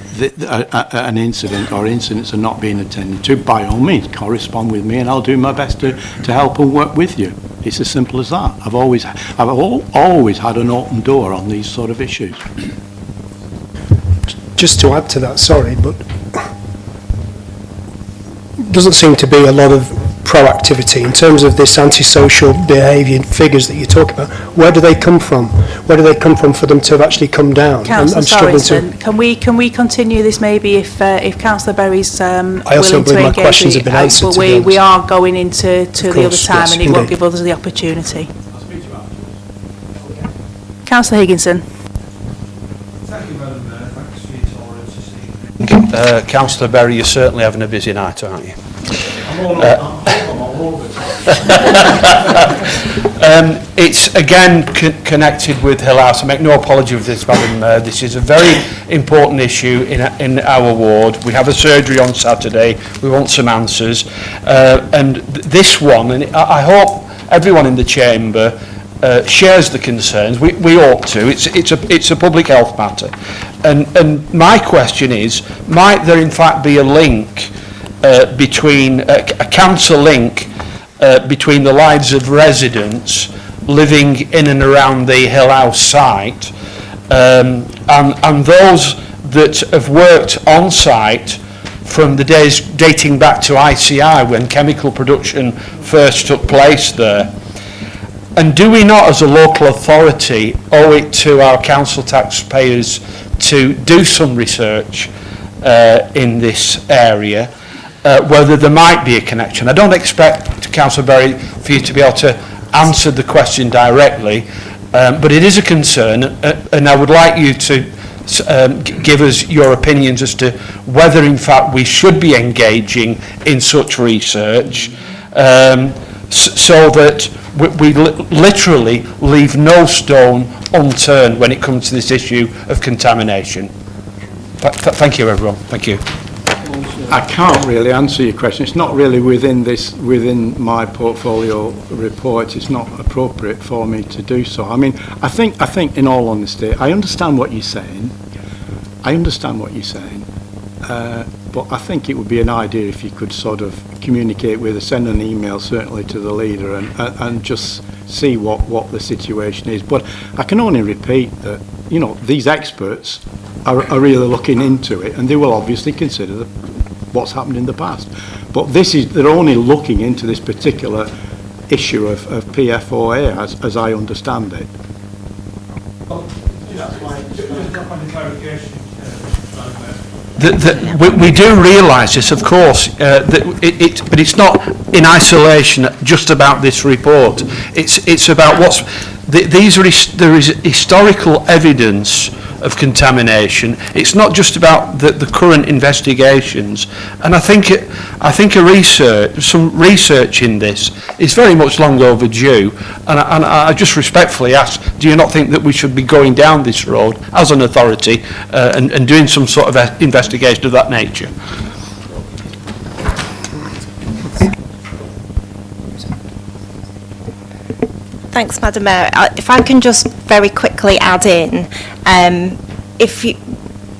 Speaker 13: an incident or incidents are not being attended to, by all means, correspond with me and I'll do my best to help and work with you. It's as simple as that. I've always had an open door on these sort of issues.
Speaker 3: Just to add to that, sorry, but doesn't seem to be a lot of proactivity in terms of this antisocial behaviour figures that you talk about. Where do they come from? Where do they come from for them to have actually come down?
Speaker 1: Councillor Sorensen, can we continue this maybe if Councillor Berry's willing to engage?
Speaker 3: I also believe my questions have been answered.
Speaker 1: But we are going into the other time, yes, and he won't give others the opportunity. Councillor Higginson.
Speaker 7: Thank you, Madam Mayor. Thanks for your tolerance this evening. Councillor Berry, you're certainly having a busy night, aren't you? It's again connected with Hill House. I make no apology for this, Madam Mayor. This is a very important issue in our ward. We have a surgery on Saturday. We want some answers. And this one, and I hope everyone in the chamber shares the concerns. We ought to. It's a public health matter. And my question is, might there in fact be a link between a council link between the lives of residents living in and around the Hill House site and those that have worked on site from the days dating back to ICI when chemical production first took place there. And do we not, as a local authority, owe it to our council taxpayers to do some research in this area, whether there might be a connection? I don't expect, Councillor Berry, for you to be able to answer the question directly, but it is a concern, and I would like you to give us your opinions as to whether, in fact, we should be engaging in such research, so that we literally leave no stone unturned when it comes to this issue of contamination. Thank you, everyone. Thank you.
Speaker 2: I can't really answer your question. It's not really within my portfolio report. It's not appropriate for me to do so. I mean, I think in all honesty, I understand what you're saying. But I think it would be an idea if you could sort of communicate with us, send an email certainly to the leader and just see what the situation is. But I can only repeat that, you know, these experts are really looking into it, and they will obviously consider what's happened in the past. But they're only looking into this particular issue of PFOA as I understand it.
Speaker 7: We do realise this, of course, but it's not in isolation just about this report. It's about there is historical evidence of contamination. It's not just about the current investigations, and I think some research in this is very much long overdue. And I just respectfully ask, do you not think that we should be going down this road as an authority and doing some sort of investigation of that nature?
Speaker 8: Thanks, Madam Mayor. If I can just very quickly add in,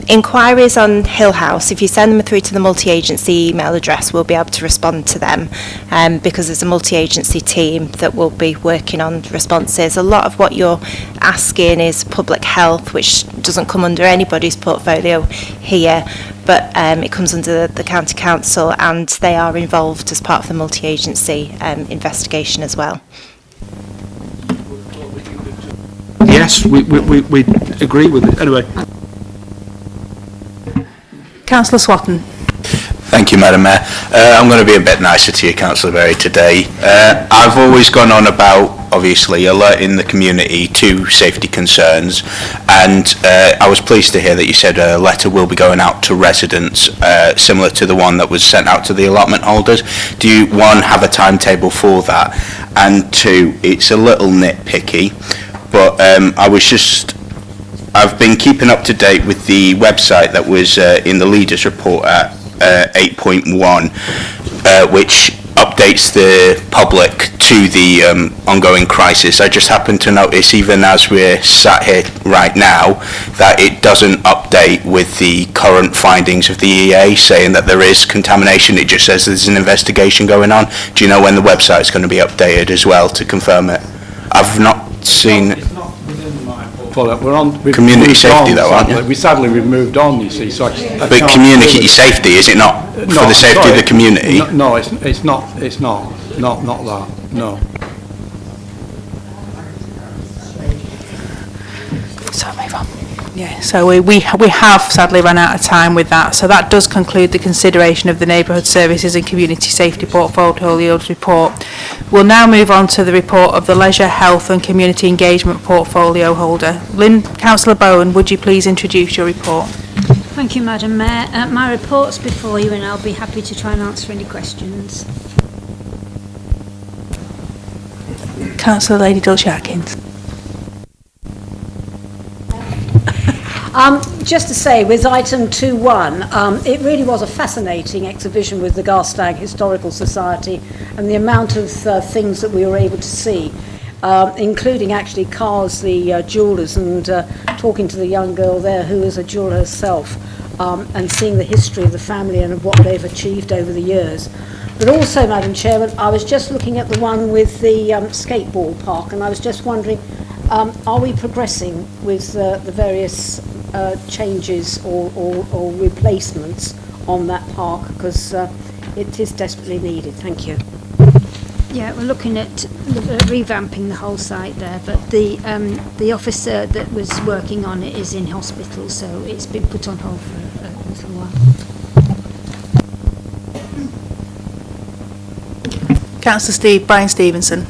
Speaker 8: inquiries on Hill House, if you send them through to the multi-agency email address, we'll be able to respond to them because there's a multi-agency team that will be working on responses. A lot of what you're asking is public health, which doesn't come under anybody's portfolio here, but it comes under the County Council, and they are involved as part of the multi-agency investigation as well.
Speaker 7: Yes, we agree with it. Anyway.
Speaker 1: Councillor Swatton.
Speaker 19: Thank you, Madam Mayor. I'm going to be a bit nicer to you, Councillor Berry, today. I've always gone on about, obviously, alerting the community to safety concerns, and I was pleased to hear that you said a letter will be going out to residents, similar to the one that was sent out to the allotment holders. Do you, one, have a timetable for that? And two, it's a little nitpicky, but I've been keeping up to date with the website that was in the leaders report at 8.1, which updates the public to the ongoing crisis. I just happened to notice, even as we're sat here right now, that it doesn't update with the current findings of the EA saying that there is contamination. It just says there's an investigation going on. Do you know when the website's going to be updated as well to confirm it? I've not seen...
Speaker 2: We're on
Speaker 19: community safety though, aren't you?
Speaker 2: We've moved on, you see. So
Speaker 19: but community safety, is it not for the safety of the community?
Speaker 2: No, it's not that. No.
Speaker 1: So move on. Yeah, so we have sadly run out of time with that. So that does conclude the consideration of the Neighbourhood Services and Community Safety Portfolio Report. We'll now move on to the report of the Leisure, Health and Community Engagement Portfolio holder. Councillor Bowen, would you please introduce your report?
Speaker 20: Thank you, Madam Mayor. My report's before you and I'll be happy to try and answer any questions.
Speaker 1: Councillor Lady Dulce-Atkins.
Speaker 21: Just to say, with item 2.1, it really was a fascinating exhibition with the Garstang Historical Society and the amount of things that we were able to see, including actually Carl's, the jewellers, and talking to the young girl there who is a jeweller herself, and seeing the history of the family and of what they've achieved over the years. But also, Madam Chairman, I was just looking at the one with the skateboard park, and I was just wondering, are we progressing with the various changes or replacements on that park, because it is desperately needed. Thank you.
Speaker 20: Yeah, we're looking at revamping the whole site there, but the officer that was working on it is in hospital, so it's been put on hold for a little while.
Speaker 1: Councillor Brian Stevenson.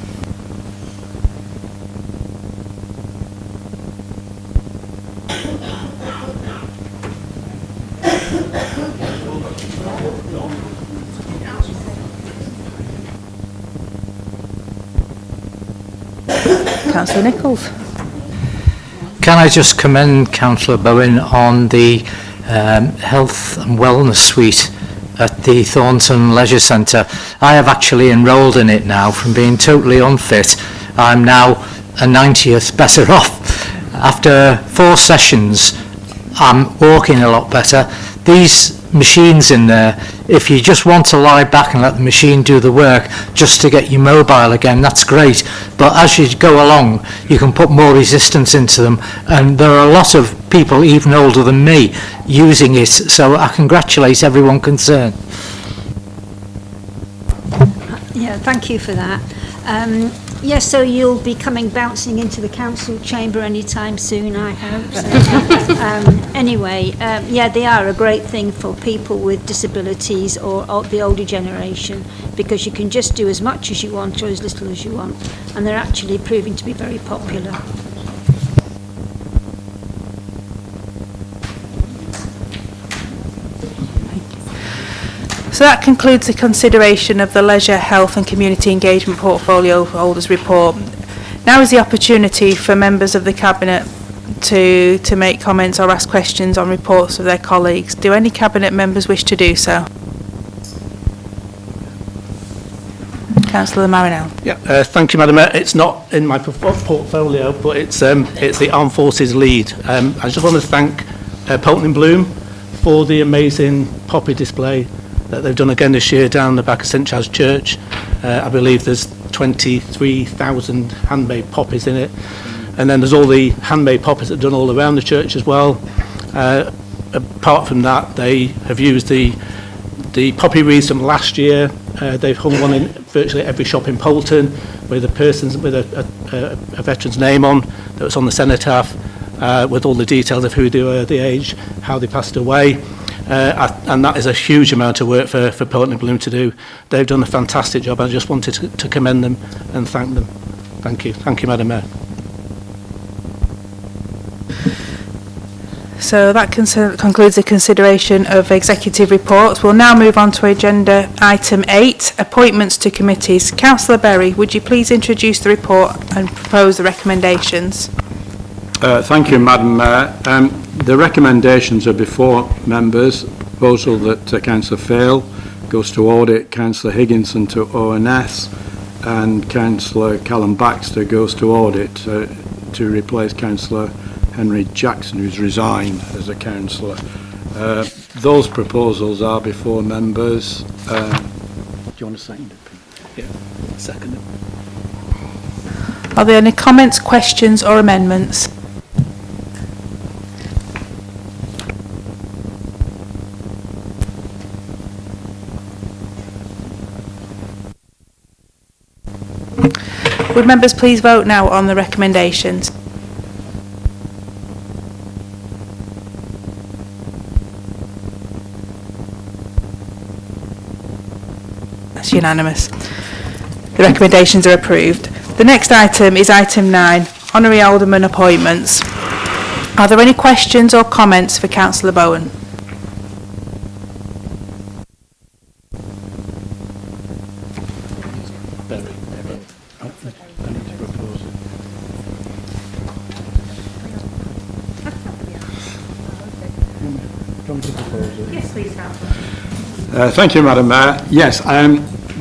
Speaker 1: Councillor Nichols.
Speaker 22: Can I just commend Councillor Bowen on the health and wellness suite at the Thornton Leisure Centre. I have actually enrolled in it now from being totally unfit. I'm now a 90th better off. After 4 sessions, I'm walking a lot better. These machines in there, if you just want to lie back and let the machine do the work just to get you mobile again, that's great. But as you go along, you can put more resistance into them, and there are a lot of people even older than me using it, so I congratulate everyone concerned.
Speaker 20: Yeah, thank you for that. Yes, so you'll be coming bouncing into the council chamber anytime soon, I hope. So, anyway, yeah, they are a great thing for people with disabilities or the older generation, because you can just do as much as you want or as little as you want, and they're actually proving to be very popular.
Speaker 1: So that concludes the consideration of the Leisure, Health and Community Engagement Portfolio Holders Report. Now is the opportunity for members of the Cabinet to make comments or ask questions on reports of their colleagues. Do any Cabinet members wish to do so? Councillor Marinell.
Speaker 18: Yeah, thank you, Madam Mayor. It's not in my portfolio, but it's the Armed Forces lead. I just want to thank Poulton-le-Fylde for the amazing poppy display that they've done again this year down the back of St Chad's Church. I believe there's 23,000 handmade poppies in it, and then there's all the handmade poppies that are done all around the church as well. Apart from that, they have used the poppy wreaths from last year. They've hung one in virtually every shop in Poulton with a person's with a veteran's name on that was on the cenotaph, with all the details of who they were, the age, how they passed away. And that is a huge amount of work for Poulton-le-Fylde to do. They've done a fantastic job. I just wanted to commend them and thank them. Thank you. Thank you, Madam Mayor.
Speaker 1: So that concludes the consideration of executive reports. We'll now move on to agenda item 8, appointments to committees. Councillor Berry, would you please introduce the report and propose the recommendations?
Speaker 2: Thank you, Madam Mayor. The recommendations are before members. Proposal that Councillor Fail goes to audit, Councillor Higginson to ONS, and Councillor Callum Baxter goes to audit to replace Councillor Henry Jackson, who's resigned as a councillor. Those proposals are before members. Do you want to second it, Pete?
Speaker 18: Yeah, second it.
Speaker 1: Are there any comments, questions or amendments? Would members please vote now on the recommendations? That's unanimous. The recommendations are approved. The next item is item 9, Honorary Alderman appointments. Are there any questions or comments for Councillor Bowen? Yes, please, Councillor.
Speaker 2: Thank you, Madam Mayor. Yes,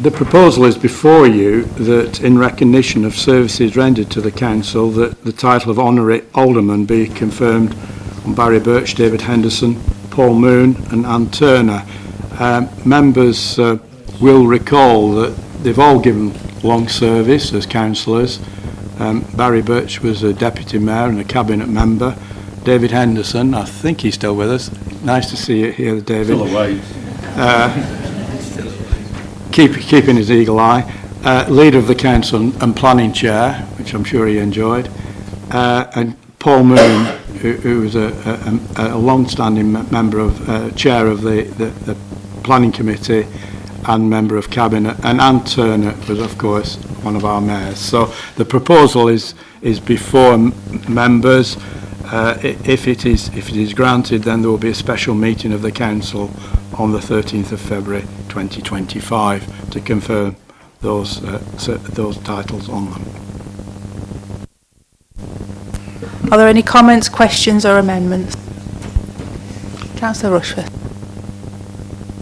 Speaker 2: the proposal is before you that in recognition of services rendered to the council that the title of Honorary Alderman be confirmed on Barry Birch, David Henderson, Paul Moon and Ann Turner. Members will recall that they've all given long service as councillors. Barry Birch was a deputy mayor and a cabinet member. David Henderson, I think he's still with us. Nice to see you here, David.
Speaker 13: Still away.
Speaker 2: Keeping his eagle eye. Leader of the council and planning chair, which I'm sure he enjoyed. And Paul Moon, who was a long-standing member of chair of the planning committee and member of cabinet. And Ann Turner was, of course, one of our mayors. So the proposal is before members. If it is granted, then there will be a special meeting of the council on the 13th of February 2025 to confirm those titles on them.
Speaker 1: Are there any comments, questions or amendments? Councillor Rushworth.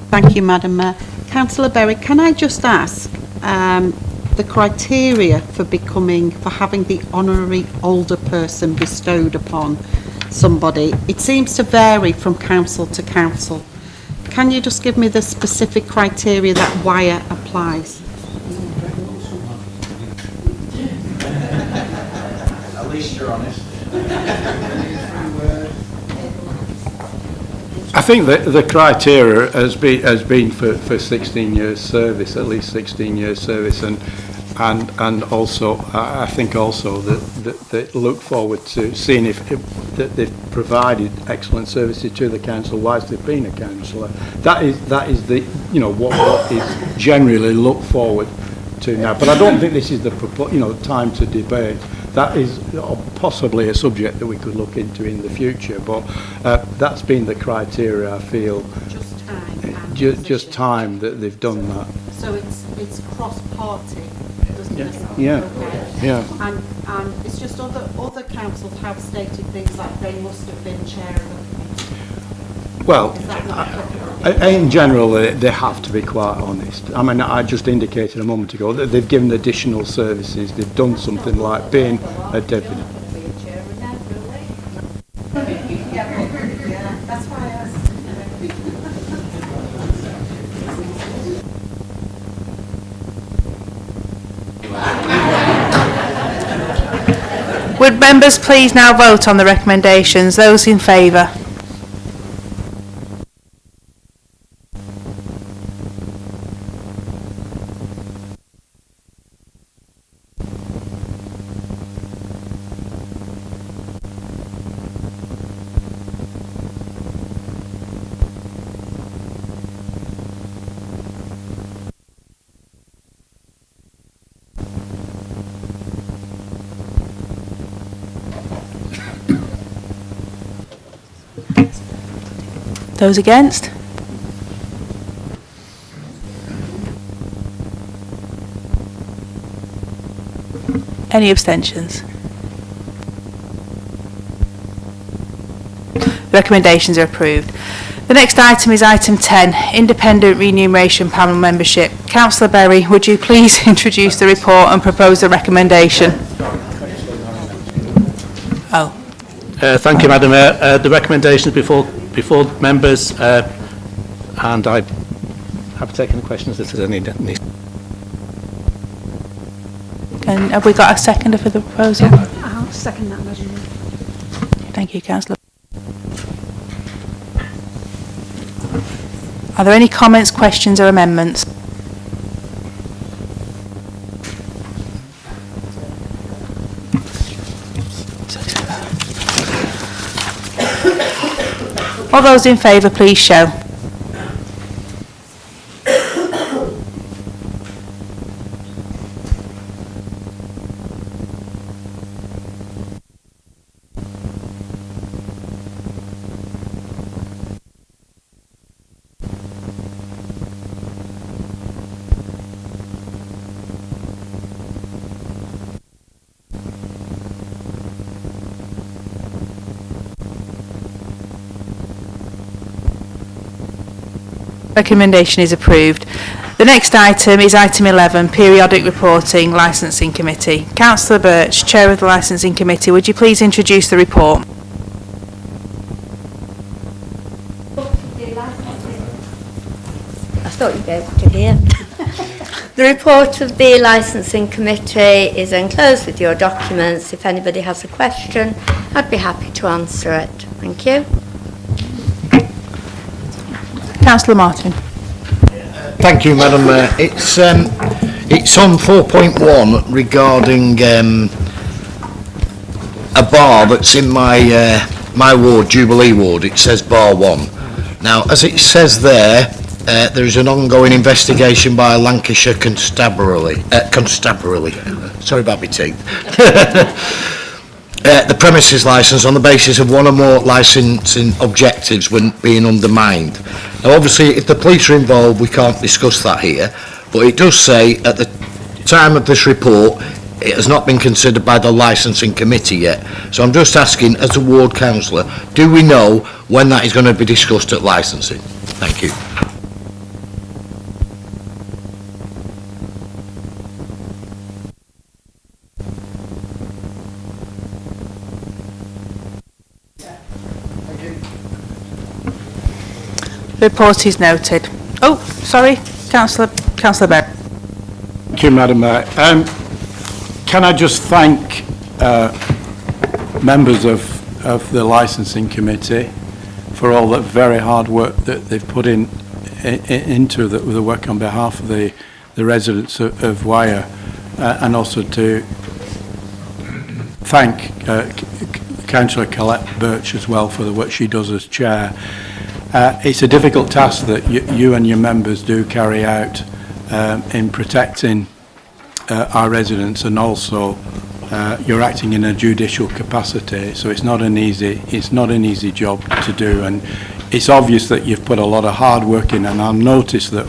Speaker 12: Thank you, Madam Mayor. Councillor Berry, can I just ask the criteria for having the honorary older person bestowed upon somebody? It seems to vary from council to council. Can you just give me the specific criteria that Wyre applies?
Speaker 7: At least you're honest.
Speaker 2: I think that the criteria has been for 16 years service, at least 16 years service, and also I think also that they look forward to seeing that they've provided excellent services to the council whilst they've been a councillor. That is the what is generally looked forward to now. But I don't think this is the time to debate. That is possibly a subject that we could look into in the future. But that's been the criteria, I feel.
Speaker 12: Just time.
Speaker 2: Just time that they've done that.
Speaker 12: So it's cross-party, doesn't it?
Speaker 2: Yeah.
Speaker 12: Okay.
Speaker 2: Yeah.
Speaker 12: And it's just other councils have stated things like they must have been chair of a committee.
Speaker 2: Well,
Speaker 12: Is that not applicable?
Speaker 2: in general, they have to be quite honest. I mean, I just indicated a moment ago that they've given additional services. They've done something like being a deputy.
Speaker 12: That's why I asked.
Speaker 1: Would members please now vote on the recommendations? Those in favour? Those against? Any abstentions? Recommendations are approved. The next item is item 10, Independent Remuneration Panel Membership. Councillor Berry, would you please introduce the report and propose the recommendation? Oh.
Speaker 18: Thank you, Madam Mayor. The recommendations before members, and I have taken the questions if there's any.
Speaker 1: And have we got a seconder for the proposal?
Speaker 20: I'll second that, Madam Mayor.
Speaker 1: Thank you, Councillor. Are there any comments, questions or amendments? All those in favour, please show. Recommendation is approved. The next item is item 11, periodic reporting, licensing committee. Councillor Birch, chair of the licensing committee, would you please introduce the report?
Speaker 17: I thought you'd be able to hear. The report of the licensing committee is enclosed with your documents. If anybody has a question, I'd be happy to answer it. Thank you.
Speaker 1: Councillor Martin.
Speaker 4: Thank you, Madam Mayor. It's on 4.1 regarding a bar that's in my ward, Jubilee ward. It says Bar 1. Now, as it says there is an ongoing investigation by a Lancashire constabulary. Sorry about my teeth. The premises licence on the basis of one or more licensing objectives when being undermined. Now obviously if the police are involved we can't discuss that here, but it does say at the time of this report it has not been considered by the licensing committee yet. So I'm just asking as a ward councillor, do we know when that is going to be discussed at licensing? Thank you.
Speaker 1: The report is noted. Oh, sorry, Councillor Berry.
Speaker 2: Thank you, Madam Mayor. Can I just thank members of the licensing committee for all that very hard work that they've put into the work on behalf of the residents of Wyre, and also to thank Councillor Colette Birch as well for the work she does as chair. It's a difficult task that you and your members do carry out in protecting our residents, and also you're acting in a judicial capacity, so it's not an easy job to do, and it's obvious that you've put a lot of hard work in. And I've noticed that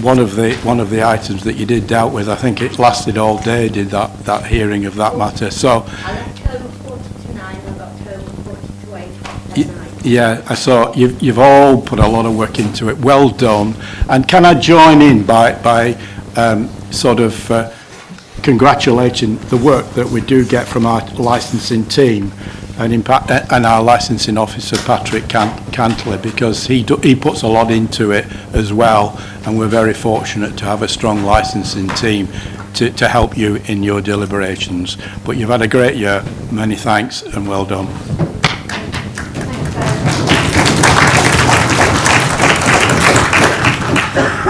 Speaker 2: one of the items that you did dealt with, I think it lasted all day, did that hearing of that matter. So
Speaker 17: October 49 and October 48.
Speaker 2: yeah, I saw you've all put a lot of work into it. Well done. And can I join in by congratulating the work that we do get from our licensing team and our licensing officer Patrick Cantley, because he puts a lot into it as well, and we're very fortunate to have a strong licensing team to help you in your deliberations. But you've had a great year. Many thanks and well done.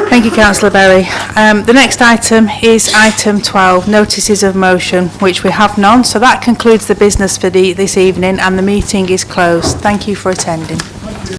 Speaker 1: Thank you, Councillor Berry. The next item is item 12, notices of motion, which we have none. So that concludes the business for this evening, and the meeting is closed. Thank you for attending.